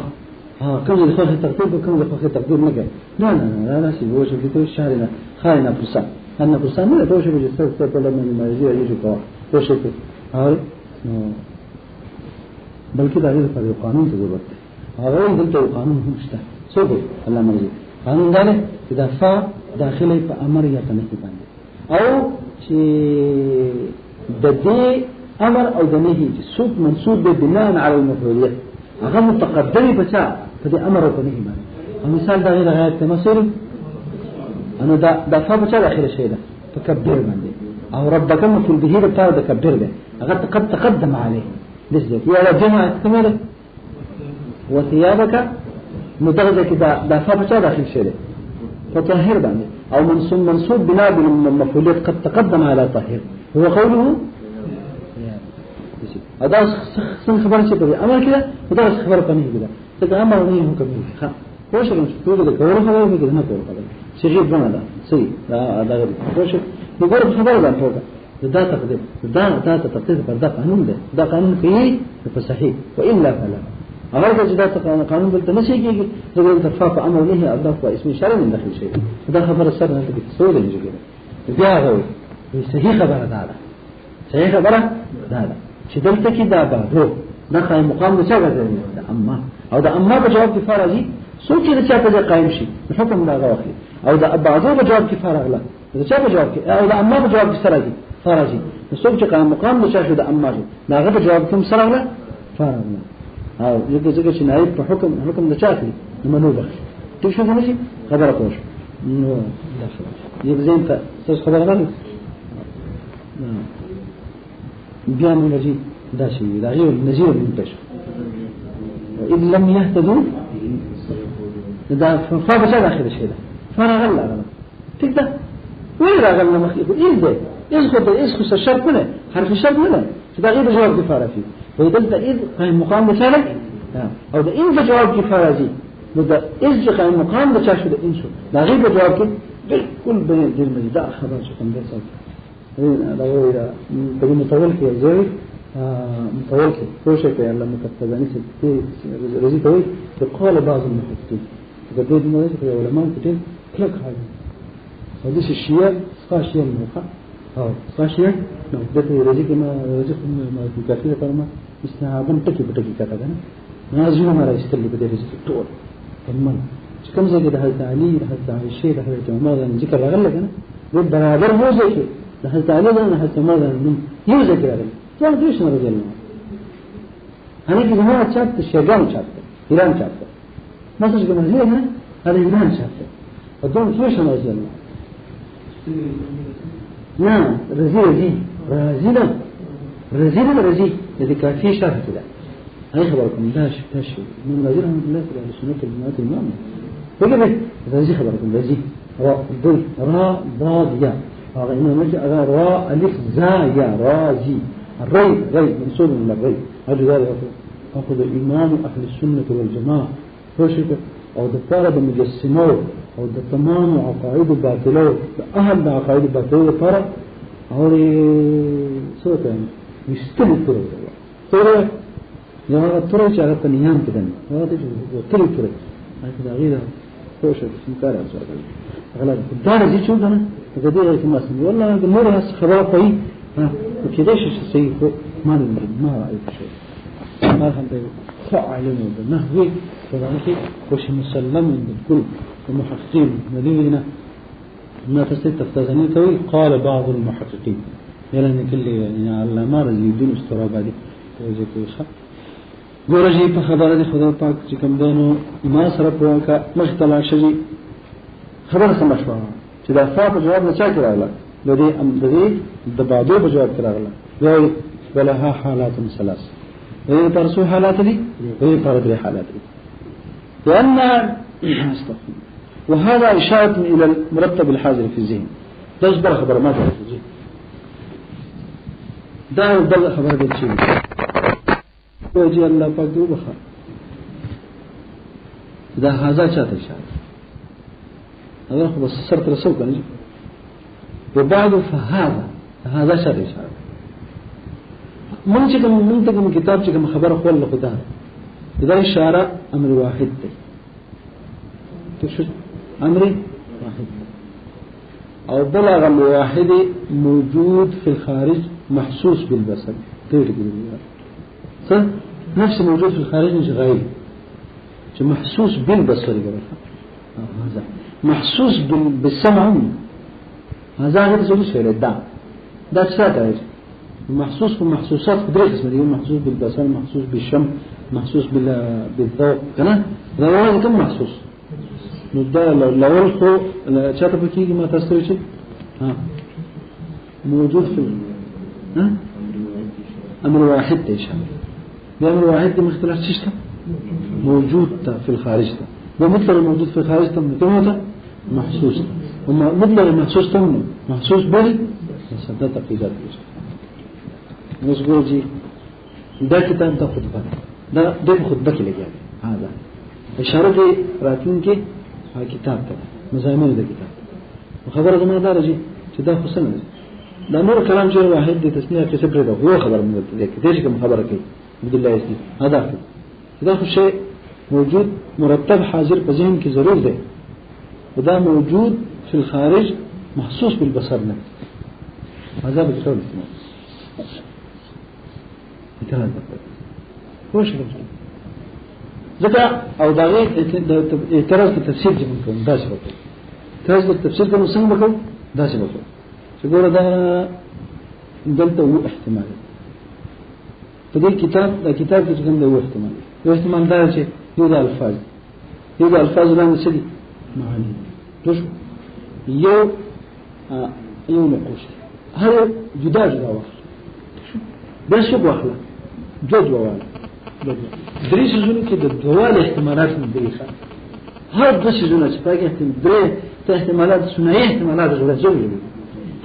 کوم د خاطر تقدير کوم د خاطر تقدير نه کوي نه شي وجه دې ته شارنه خاينه فرصه أنا برسالة لا توشي بجسد سبب لما المرجع يجي كوا توشي هاي بل كده غير فريق قانون تجربة هذا يمكن تو قانون هم مشته سوبر الله مرجع قانون ده إذا فا داخله فأمر يتنفذ أو شيء بدي أمر أو دنيه سوق منسوب بناء على المفعولية أهم متقدمي بتاع بدي أمر أو دنيه ما المثال ده غير غاية تمثيل أنا دا فا بچا داخل شيء ده تكبر باندې او ربك مفعول به ده بتاع تكبر ده قد تقدم عليه لذلك يا جماعه كمل وثيابك مدغزة كده دا فابتا داخل شيء فطهر بعني أو منصوب بناء بالمفعولية قد تقدم على طهر هو قوله هذا سن خبر شيء كذا أما كده وده خبر ثاني كده تتأمل عليه هو كمل خا وش اللي مشتوه كده كوره خبر كده ما كوره خبر شيء بنا ده سي هذا غير وش نقول خبر ده فوق ده تقدير ده تقدير ده قانون ده قانون فيه فصحيح وإلا فلا أمر كذا قانون بالتمسك يجي يقول ترفع أمر له أضاف واسم شرع من داخل شيء ده خبر السر أنت بتسوي اللي يجي كده ده هو صحيح خبر هذا صحيح خبر هذا شدلت كده بعده دخل مقام بسبب ده أما أو ده أما بجواب كفارة دي سوق كده شاف قائم شيء الحكم لا غواخي أو ده بعده بجواب كفارة لا إذا شاف جواب أو ده أما بجواب كسرة دي فرجي السوق قائم مقام بشاف ده أما دي لا غير بجواب كم سرة لا فرج أو يجي زي كذا نعيب حكم ده شافي لما نوبخ تشوف ماشي خبر أقوش يبقى زين أنت تس خبر غلط بيان نجي ده شيء ده غير نزير منتش إذ لم يهتدوا ده فابس هذا آخر الشيء ده فأنا غلّ تقدر وين غلّ مخيف إيه ده إيش الشرط منه حرف الشرط منه ده غير جواب كفارة فيه وإذا ده إذ قائم مقام مثلا أو ده إن جواب كفارة زي ده إيش قائم مقام ده شاشة ده إنشو ده غير جواب كل بين المجد ده خبر شو كم درس لو إذا تبي مطول كي زوي مطول كي كوشة كي لما كتباني ستي رزي توي يقال بعض المحدثين قديد ما يجي في علماء كتير كلك هذا هذا الشيء سقاشية الموقع أو سقاشية نعم ده رزي كما رزي ما كافية فرما استنادم تكي بتكي كذا كنا نازلنا ما رايس تلي بدي رزي تطور كمان كم زي كده هذا علي هذا الشيء هذا ما هذا ذكر رجل كنا بالبرابر مو زي كده هذا علي ده هذا ما هذا مو زي كده كم دوش نرجع لنا أنا كده ما أشوف الشجان شافه إيران شافه ما تشوف مزيانة هذا إيران شافه الدون دوش نرجع لنا نعم رزيلة إذا كان في شرح كده أي خبركم داش من رزيلة من الله على سنة المئات المؤمنة وكذا رزي خبركم رزي را ضاد يا إنه نجأ را ألف زا يا رازي الري منصوب من الري هذا ذلك أخذ إمام أهل السنة والجماعة فشك أو دكتورة بمجسمو أو تمام عقائد الباطلة أهل عقائد الباطلة ترى هوري صوت يعني يستلم ترى يا ترى شغلة نيام كده هذا جو ترى هذا غيره فشك سمكار أسرع أغلب الدار زي شو ده كده يا كم اسمه والله النور هس خبر قوي وكذاش الشيء ما نمر ما رأيت شيء ما خلده فعلنا بنهوي فذلك وش مسلم من الكل المحققين مدينة ما تستفتزني توي قال بعض المحققين يلا نكل يعني على ما رزيدون استراب هذه وجه كويسة ورجي بخبر هذه خبر باك كم دانو ما صرف وانك مختلع شيء خبر سمشوا إذا صار جواب نشاكر على الذي دبعوا بجواب كراغلا يقول ولها حالات ثلاث وهي ترسو حالات لي وهي تردري حالات لي لأن وهذا إشارة إلى المرتب الحاضر في الذهن تجبر خبر ما تعرف في الذهن دائما بدأ خبر بالشيء ويجي الله فاقدر بخار إذا هذا شات إشارة هذا بس صرت رسول كان وبعد فهذا شر إشارة من كتاب كم خبر أخوال لخدار إذا إشارة أمر واحد تشوف أمر واحد أو بلغ الواحد موجود في الخارج محسوس بالبصر صح نفس موجود في الخارج مش غير محسوس بالبصر هذا محسوس بالسمع هذا غير زوج شيء للدعم ده شيء محسوس بالمحسوسات بدري اسمه دي محسوس بالبصر محسوس بالشم محسوس بالذوق كنا ده كم محسوس ده لو الخو شاطر بكي ما تستوي شيء موجود في أمر واحد إيش أمر واحد دي مختلف شيء موجود في الخارج ده ومطلق الموجود في الخارج ده متى محسوس وما مطلق المحسوس ده محسوس بل مسدد تقييدات نسبوع جي ده كتاب ده خطبه ده خطبه کې لګیا هذا اشاره دي راتون کې کتاب ته مزامین ده کتاب خبره زموږ دا راځي چې دا حسن ده دا نور کلام چې واحد د تسنیه کې صبر ده هو خبر موږ ته کې دې کوم خبره کوي عبد الله اسمي هذا دا خو شيء موجود مرتب حاضر په ذهن کې ضرور ده ودا موجود في الخارج محسوس بالبصر نه هذا بالقول مثال خوش ځکه او دا اعتراض په تفسیر کې کوم داسې وکړي اعتراض په تفسیر کې څنګه وکړو داسې وکړو چې ګوره دا دلته یو احتمال په دې کتاب کې څنګه یو احتمال یو احتمال دا چې یو د الفاظ لاندې څه دي معانی دوش یو نقوش هر جدا واخله بس شو واخله جوج واخله درې شزونه کې د دوال احتمالات نه دی ښه هر د شزونه چې پاګه درې ته احتمالات ثنائي احتمالات جوړ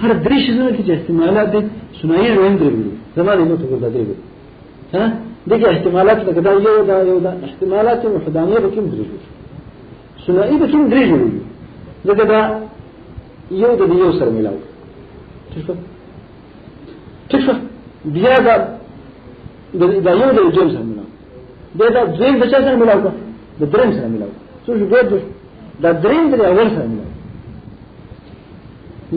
هر درې شزونه کې احتمالات دي ثنائي وندري زمانه نو ته ګرځي دی ها دغه احتمالات لکه دا یو دا احتمالات وحدانيه به کوم درې ثنائي به کوم درې جوړي لکه دا یو د یو سره ملاو څه بیا دا یو د جیم سره ملاو دا دریم د چا سره ملاو د دریم سره ملاو څه شو دا دریم د اول سره ملاو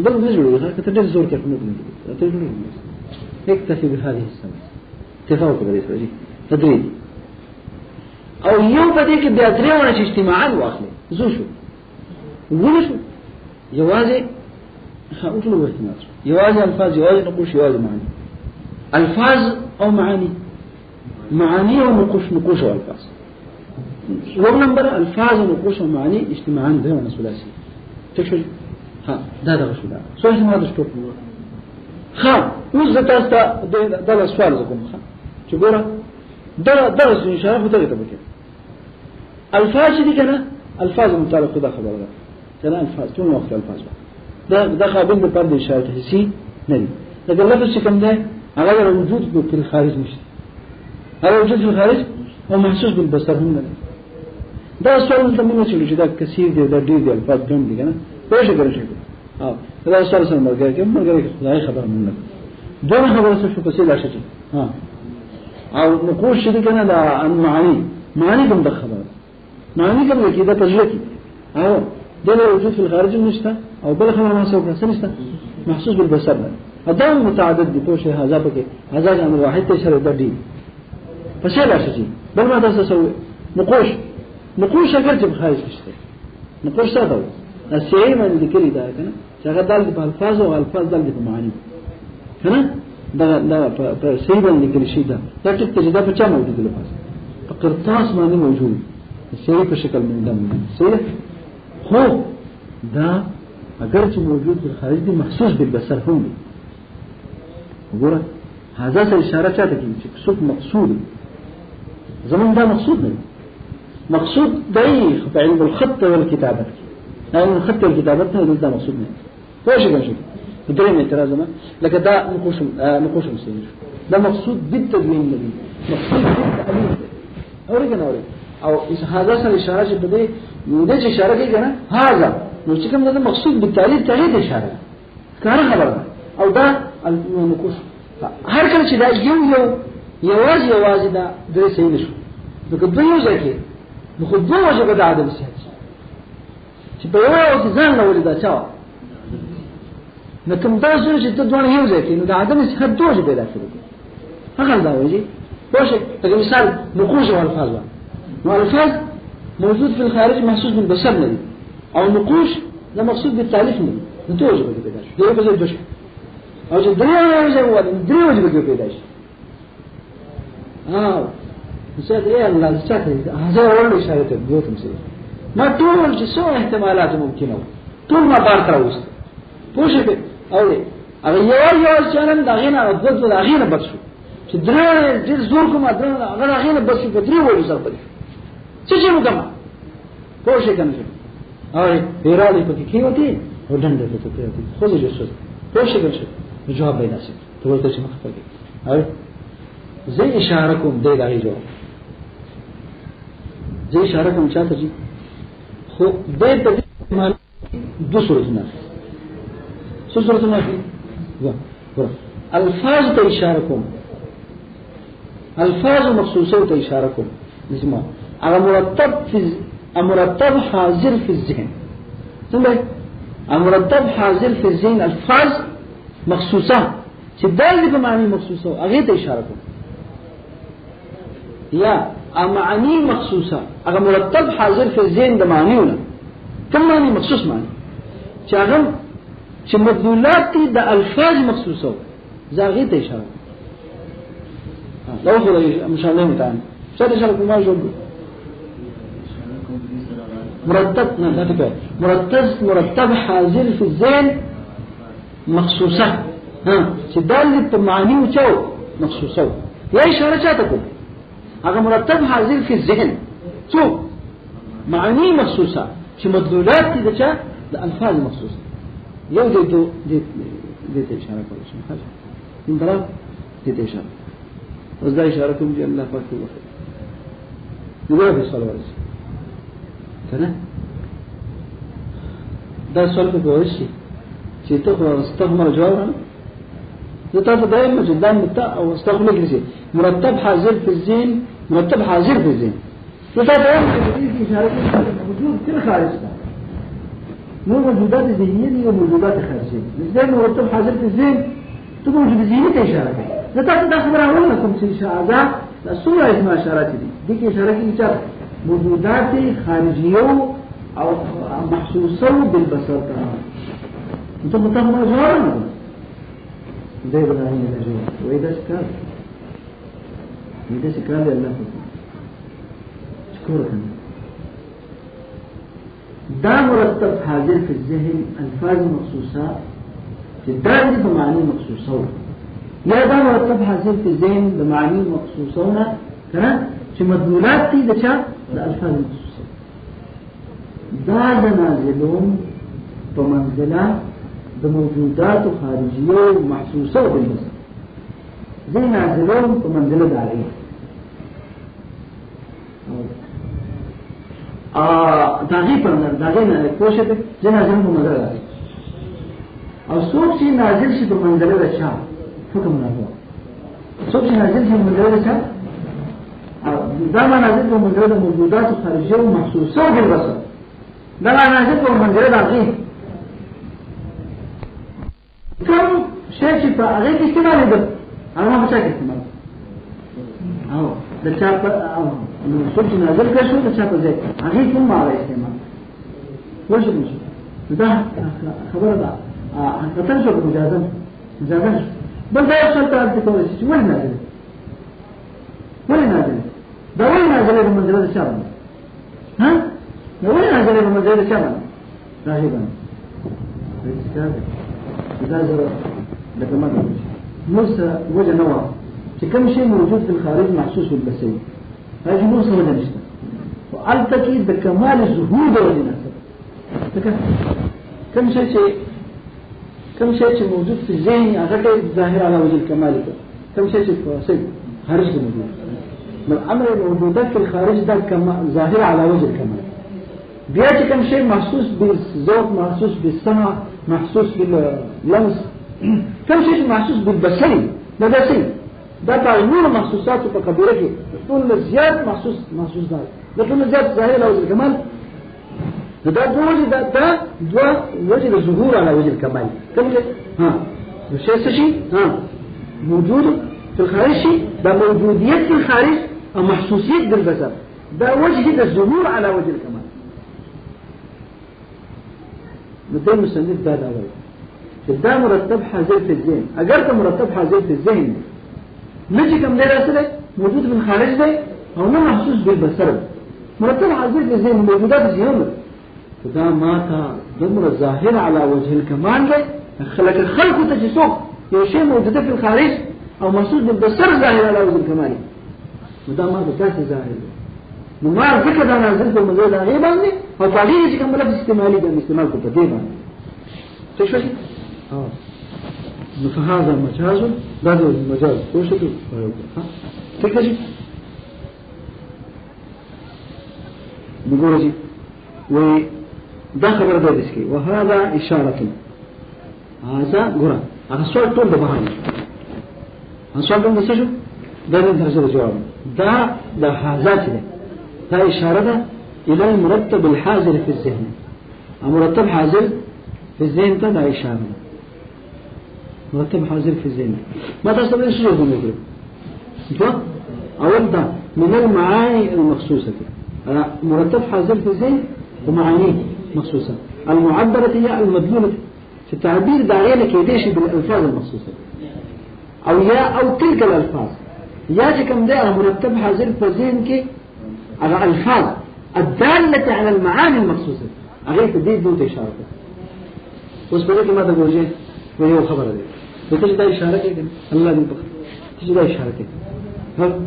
بل څه جوړي هغه ته ډېر زور کې نه کوي ته جوړي اكتفي بهذه السنه تفاوت بالنسبه تدريب او یو په دې کې بیا درېونه چې اجتماعاً واخلي زو شو ولشو جوازه هاوټلو احتمال جواز الفاظ جواز نقوش جواز معاني الفاظ او معاني ونقوش والفاظ ومن نمبر الفاظ ونقوش ومعاني اجتماعاً ده وانا ثلاثي تكشف ها ده شو ده سو اسمه هذا شو ها اوس تاسو ته دا سوال کوم ها چې ګوره دا اشاره خو ته کوي الفاظ دي کنه الفاظ متعلقه ده خبره ده کنه الفاظ ټول وخت الفاظ دا قابل به پر اشاره حسي نه دي دا لفظ چې کوم ده هغه وجود په الخارج نشته هغه وجود في الخارج او محسوس بالبصر هم نه دا سوال ته موږ چې دا کثیر دي دا ډېر دي الفاظ کوم دي کنه پوښتنه کوي دا سوال سره مرګ خدای خبر مونږ دغه خبره څه په څه لاشه ها او نقوش دي کنه دا معاني کوم د خبره معاني کوم کې دا تجربه او دغه وجود في الخارج نشته او بل خبره ما څه نشته محسوس بالبصر دا متعدد دي پوښه هزا پکې هزا امر واحد ته شرط دی په څه لاشه بل ما تاسو سوي نقوش اگر چې خارج نشته نقوش څه ده السعي من ذكر دا کنه چې هغه دال په الفاظ او الفاظ دال په معانی کنه دا په سعي باندې کې شي دا ټیک ته دا په چا موجود دی په قرطاس باندې موجود سعي په شکل باندې سعي خو دا اگر چې موجود په خارج دي محسوس بالبصر هم وګوره هذا سره اشاره چاته کوي چې څوک مقصود زمون دا مقصود نه مقصود دی په علم الخط والكتابه يعني الخط والكتابه ده مقصود نه فاش كده بدون اعتراض ما لكن ده نقوش مسلم ده مقصود بالتدوين النبي مقصود بالتعليم اوريجن او هذا سره اشاره بده ده اشاره کوي کنه هذا نو چې کوم ده مقصود بالتعليم تعليم اشاره کار خبر او ده نقوش هر کله چې دا یواز دا درې صحیح نشو دغه دوی ځکه نو خو دوه وجه د عدم صحت چې په یو ځان نه ولدا چا نو کوم دا چې ته دوه یو ځکه نو د عدم صحت دوه پیدا کړو هغه دا وایي واشه په مثال نقوش او الفاظ نو الفاظ موجود في الخارج محسوس بالبصر نه او نقوش ده مقصود بالتعريف نه نو دوه وجه پیدا شي دوه وجه دوه او چې درې وجه پیدا شي مثال ايه الله ذكر هذا اول اشاره تبوت مثال ما طول جسو احتمالات ممكنه طول ما بار تراوست پوښه او هغه یو چانن دا غینه او دغه دا غینه بچو چې درې زور کوم هغه غینه بچو په درې وړو سره پدې څه وکړم پوه شئ کنه او پیراله پکې کې وتی او ډنډه ته کوي خو دې څه پوه شئ کنه جواب پیدا شي ته ورته چې مخ پکې او زه اشاره کوم دې راځي جواب زه اشاره کوم چاته چې خو دې په معنی دو صورتونه څه صورتونه دي الفاظ ته اشاره کوم الفاظ مخصوصه ته اشاره کوم نسمع على مرتب حاضر في الذهن څنګه مرتب حاضر في الذهن الفاظ مخصوصه چې دال په معنی مخصوصه هغه ته اشاره کوم یا معانی مخصوصه هغه مرتب حاضر في الذهن د معنیونه کوم معنی مخصوص معنی چې هغه چې مدلولات دي د الفاظ مخصوصه زاغه ته اشاره لو خو مشالله متعن څه اشاره کوم جوړ مرتب نه ده مرتب حاضر في الذهن مخصوصه ها چې دال په معنی او چو مخصوصه یا اشاره چاته کوم هغه مرتب حاضر في الذهن څو معنی مخصوصه چې مدلولات دي د الفاظ مخصوصه یو دې ته اشاره کوي څنګه من طرف دې ته اشاره اوس دا اشاره کوم چې الله پاک وکړي دغه په سوال ورسي کنه دا سوال په ورسي چې ته استغفر جواب زه تاسو دایم چې دام ته او استغفر کې مرتب حاضر في الذهن مرتب حاضر في الذهن زه تاسو دایم چې اشاره کوم موجود تل خارج ده مو موجودات ذهنيه دي وموجودات خارجيه ازاي مرتب حاضر في الذهن تبقى موجود ذهني ته اشاره کوي زه تاسو دا خبره اول کوم چې اشاره دا څومره اسمه اشارات دي دي کې اشاره کوي چې موجودات خارجيه او محسوسه بالبصر انت متهم جواب ده ابراهيم الجواب واذا سكر الله شكرا دا مرتب حاضر في الذهن الفاظ مخصوصه جدا بمعاني مخصوصه يا دا مرتب حاضر في الذهن بمعاني مخصوصه كده چې مدلولات دي د الفاظ مخصوصه دا نازلون په منزله د موجودات خارجيه محسوسه بالبصر زي نازلون په منزله داريه داغه نه کوشش ته چې نازل په منزله داريه او څوک چې نازل شي په منزله د چا حکم نه هو څوک چې نازل شي په منزله د چا دا نازل په منزله د موجودات خارجيه محسوسه بالبصر دا نازل په منزله داريه کوم شي چې په هغه کې استعمال دي هغه په څه کې استعمال او د چا په نو څوک چې نازل کړي شو د چا په ځای هغه کوم معنی استعمال وښه دا خبره ده حقیقت شو مجازن بل دا څه ته د کوم چې ولې نازل دا ولې نازل په منځله د چا ها دا ولې نازل په منځله د چا راځي دا زره لکه ما موسى وجه نوع چې کوم شی موجود په الخارج محسوس بالبصر هغه موسى وجه نشته والتقي بكمال الظهور والنصر كم شيء موجود في الذهن هغه ظاهر على وجه الكمال كم شيء في خارج موجود من امر الموجودات في الخارج ده ظاهر على وجه الكمال بیا چې کوم شی محسوس بالذوق محسوس بالسمع محسوس باللمس کوم شی محسوس بالبصر دا داسې دا تعینون محسوسات په قبیله کې ټول زیات محسوس ده ټول زیات ظاهر على وجه الكمال دا دوا وجه الظهور على وجه الكمال کوم ها شي موجود في الخارج ده موجوديت في الخارج او محسوسيت بالبصر ده وجه الظهور على وجه الكمال ده مسند ده اول ده مرتب حاضر في الذهن اگر ته مرتب حاضر في الذهن نجي کوم دی راسره موجود في الخارج ده او نه محسوس بالبصر مرتب حاضر في الذهن موجودات ذهن دا ما تا دمر ظاهر على وجه الكمال ده خلق الخلق تجسوق یو شی موجوده في الخارج او محسوس بالبصر ظاهر على وجه الكمال ودا ما ده ذات ظاهر ما ذکر دا نازل په مزه دا غي باندې او پاګې چې کوم لفظ استعمالي کوي استعمال کو په دې باندې څه شو نو فهذا مجاز دا د مجاز څه شو ها څه کوي نقول ودا خبر ده دسكي وهذا إشارة هذا قرآن هذا سؤال طول ده بهاني هذا سؤال طول ده شو ده نترجع الجواب ده هذا كده ده إشارة ده إلى المرتب الحاضر في الذهن المرتب حاضر في الذهن ده إشارة مرتب حاضر في الذهن ما تستطيع شو يقول أول ده من المعاني المخصوصة مرتب حاضر في الذهن ومعانيه مخصوصة المعبرة هي المدلولة في التعبير داعية كيديش بالألفاظ المخصوصة أو تلك الألفاظ يا كم ده مرتب حاضر في الذهن كي على الألفاظ الدالة على المعاني المخصوصة أغيث دي دون إشارة واسبقك ماذا تقول جيه وهو خبر ده بتجد إشارة كده الله يبقى تجد إشارة كده ها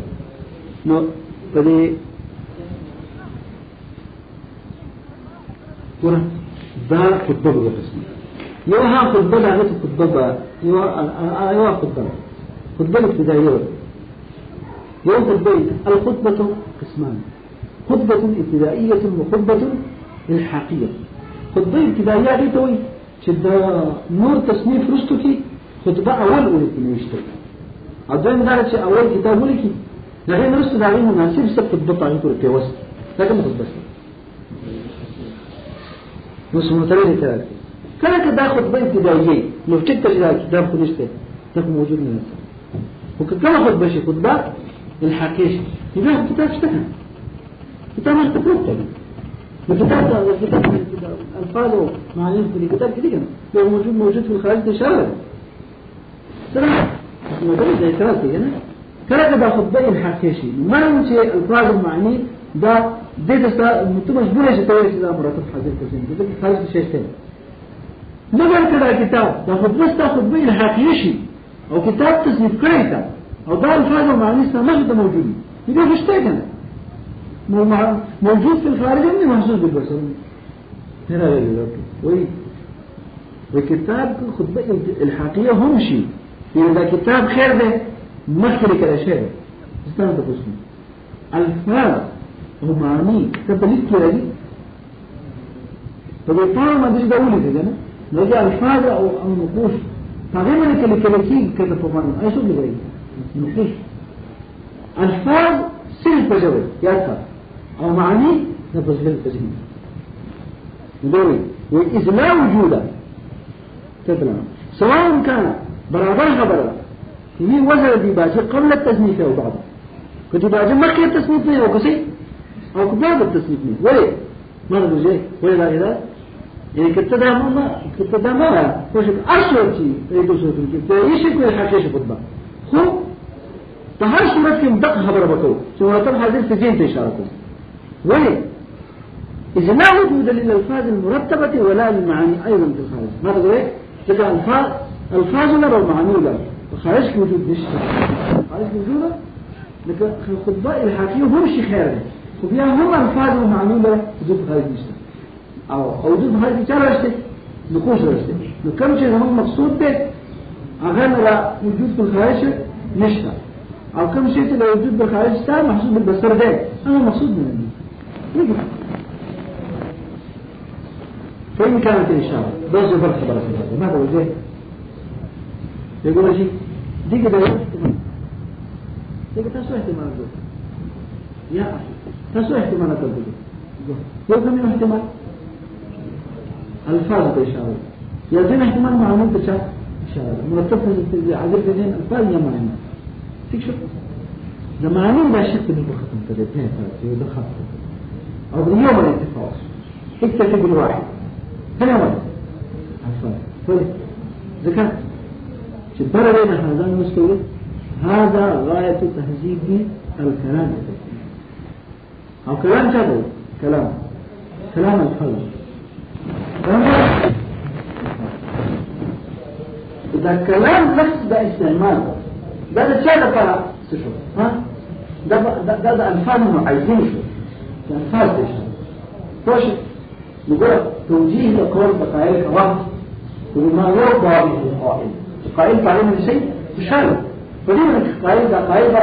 نو بدي ورا دا خطبة بالقسم يوها خطبة لعنة خطبة يوها خطبة ابتدائية يوم خطبة الخطبة قسمان خطبة ابتدائية وخطبة الحاقية خطبة ابتدائية دي توي شد نور تصنيف رستوكي خطبة أول ولكن يشتغل عدوين دارت أول كتاب ولكن لغين رستو دارين مناسب سب خطبة طاعين كورة وسط لكن خطبة نص مترين ثلاثة كانت دا خطبة ابتدائية لو كنت تجد كتاب خنشته تكون موجود من الناس وكما خطبة شيء خطبة الحكيش يبقى كتاب اشتكى كتاب اشتكى الكتاب ألفاظه معنيه في الكتاب كده لو موجود في الخارج تشارك سلام موجود زي ثلاثة هنا كانت دا خطبة الحكيشي ما نمشي ألفاظ المعني ده تستا متوجه بوله شتوي إذا مرتب حاضر كذين ده خارج شيء ثاني ما قال كذا كتاب ده خطبة الحكيشي أو كتاب تصنيف كريتا أو ده الفاظ المعني ما هو موجود يبقى مش تاجنا موجود في الخارج مني محسوس بالبشر هنا وكتاب خطبة الحقيقة هم شيء إذا كتاب خير ده مخرج الأشياء استنى تقصني الفاظ ومعاني تبليك كده فبالفعل ما ديش دولي كده نجي الفاظ أو النقوش فغير من كلكي كده فمانو أي شو بيجي نقوش الفاظ سلف بجوي يأثر أو معاني نبذل التزمين ندوري وإذ لا وجود تبلغ سواء كان برابرها برابر هي وزن دي باجي قبل التصنيف أو بعده كنت باجي مكي التصنيف أو كسي أو كباب التصنيف ولي ماذا بجي ولي لا إله يعني كتدا ما وشك أشهر شيء يدو صوتي فيشك ويحكيش خطبة خو فهر صورت كم دق خبر بكو صورة حاضر سجين تشاركو ولي إذا لا وجود للألفاظ المرتبة ولا للمعاني أيضا في الخارج ماذا تقول إيه؟ تلك ألفاظ لا والمعاني لا الخارج وجود نشط خارج وجوده لكن الخطباء الحاكية هم شيء خير وفيها هم ألفاظ ومعاني لا وجود خارج نشط أو وجود خارج نشط نقوش رشته كم شيء هم مقصود به أغنى لا وجود في الخارج نشط أو كم شيء لا وجود بالخارج تام محسوب بالبصر ده أنا مقصود منه فإن كانت الإشارة بس فرق خبرة ماذا وجه يقول شيء دي كده احتمال دي كده تسوى احتمال يا أخي تسوى احتمال تقول يو كم احتمال ألفاظ الإشارة يزين احتمال معامل تشاف إشارة مرتب في عذر في ذهن ألفاظ يا معامل تكشف زمانين لا شك من بخطم تجدين يوضع خطم أو اليوم الاتفاق اكتفي بالواحد هنا واحد عفوا ذكرت شبر بين هذا المستوى هذا غاية تهذيب الكلام أو كلام شبه كلام الفضل إذا كلام نفس باستعمال ده الشيء ده ها ده ألفاظ عايزين شو ألفاظ إشارة خوش نقول توجيه لقول بقائل كواحد وما يرضى به القائل القائل تعلم شيء إشارة فليه قائل ده قائل ده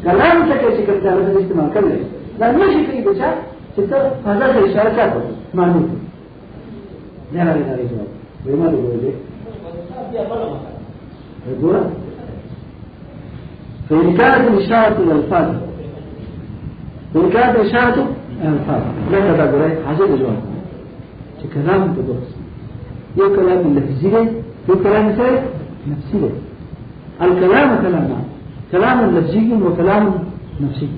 كلام شكل شكل تعرف الاجتماع كله لا ماشي في بشر ستة هذا الإشارة كاتب معنوي لا لا لا لا وما يقول ليه يقول فإن كانت الإشارة للألفاظ وإن كانت الإشارة للألفاظ لا تقول ليه حاجة الجواب كلام تدرس يو كلام لفظي يو كلام نفسي الكلام كلام لفظي وكلام نفسي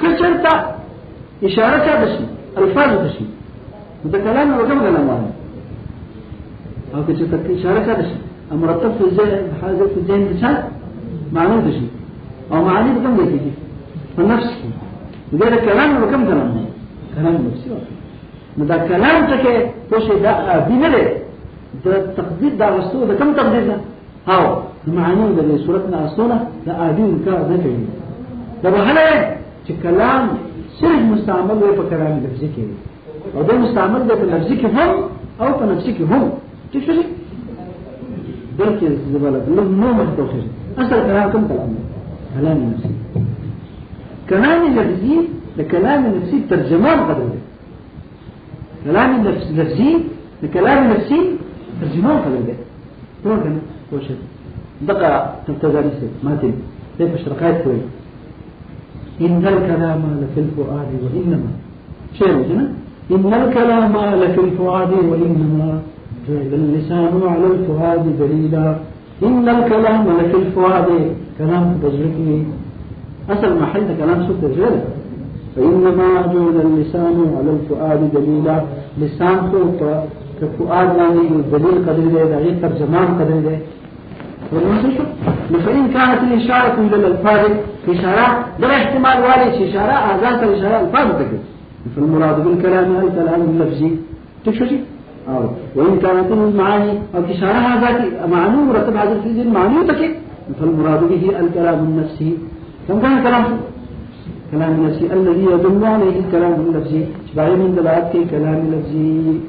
كل شرط إشارة بشي ألفاظ بشي وده كلام وكم كلام واحد أو كشرط إشارة بشي المرتب في الذهن حاجة في الذهن بشان معناه بشي أو معاني بكم بيجي فالنفس وده كلام وكم كلام نفسي مدا كلام تك وشي دا بينره ده تقدير دا رسول ده كم تقدير ده هاو المعاني ده صورتنا أصلا ده آدين كا ده كذي ده بحاله كلام صرف مستعمل له في كلام لفظي كذي أو ده مستعمل ده في لفظي كهم أو في نفسي كهم تشوفي ده كذا زبالة لو مو محتوى أصل كلام كم كلام نفسي كلام لفظي ده كلام نفسي ترجمان قدره كلام لفظي لكلام نفسي ترجمان قبل ده هو كنا هو شيء دقة تبتدأ ما تم كيف اشتركات كوي إن الكلام لفي الفؤاد وإنما شيء هنا إن الكلام لفي الفؤاد وإنما جعل اللسان على الفؤاد دليلا إن الكلام لفي الفؤاد كلام تجربي أصل محل كلام سوء تجربي فإنما جعل اللسان على الفؤاد دليلا لسان فوق كفؤاد يعني الدليل قدر ده غير ترجمان قدر ده فإن كانت الإشارة إلى الألفاظ إشارة ده احتمال والي إشارة آذان الإشارة ألفاظ تكذب فالمراد بالكلام الكلام اللفظي تشوفي وإن كانت المعاني أو إشارة هذا معاني مرتب هذا الفيزي المعاني تكذب فالمراد به الكلام النفسي كم كان كلام النفسي الذي يدل عليه الكلام اللفظي شبعي من دلالة كلام اللفظي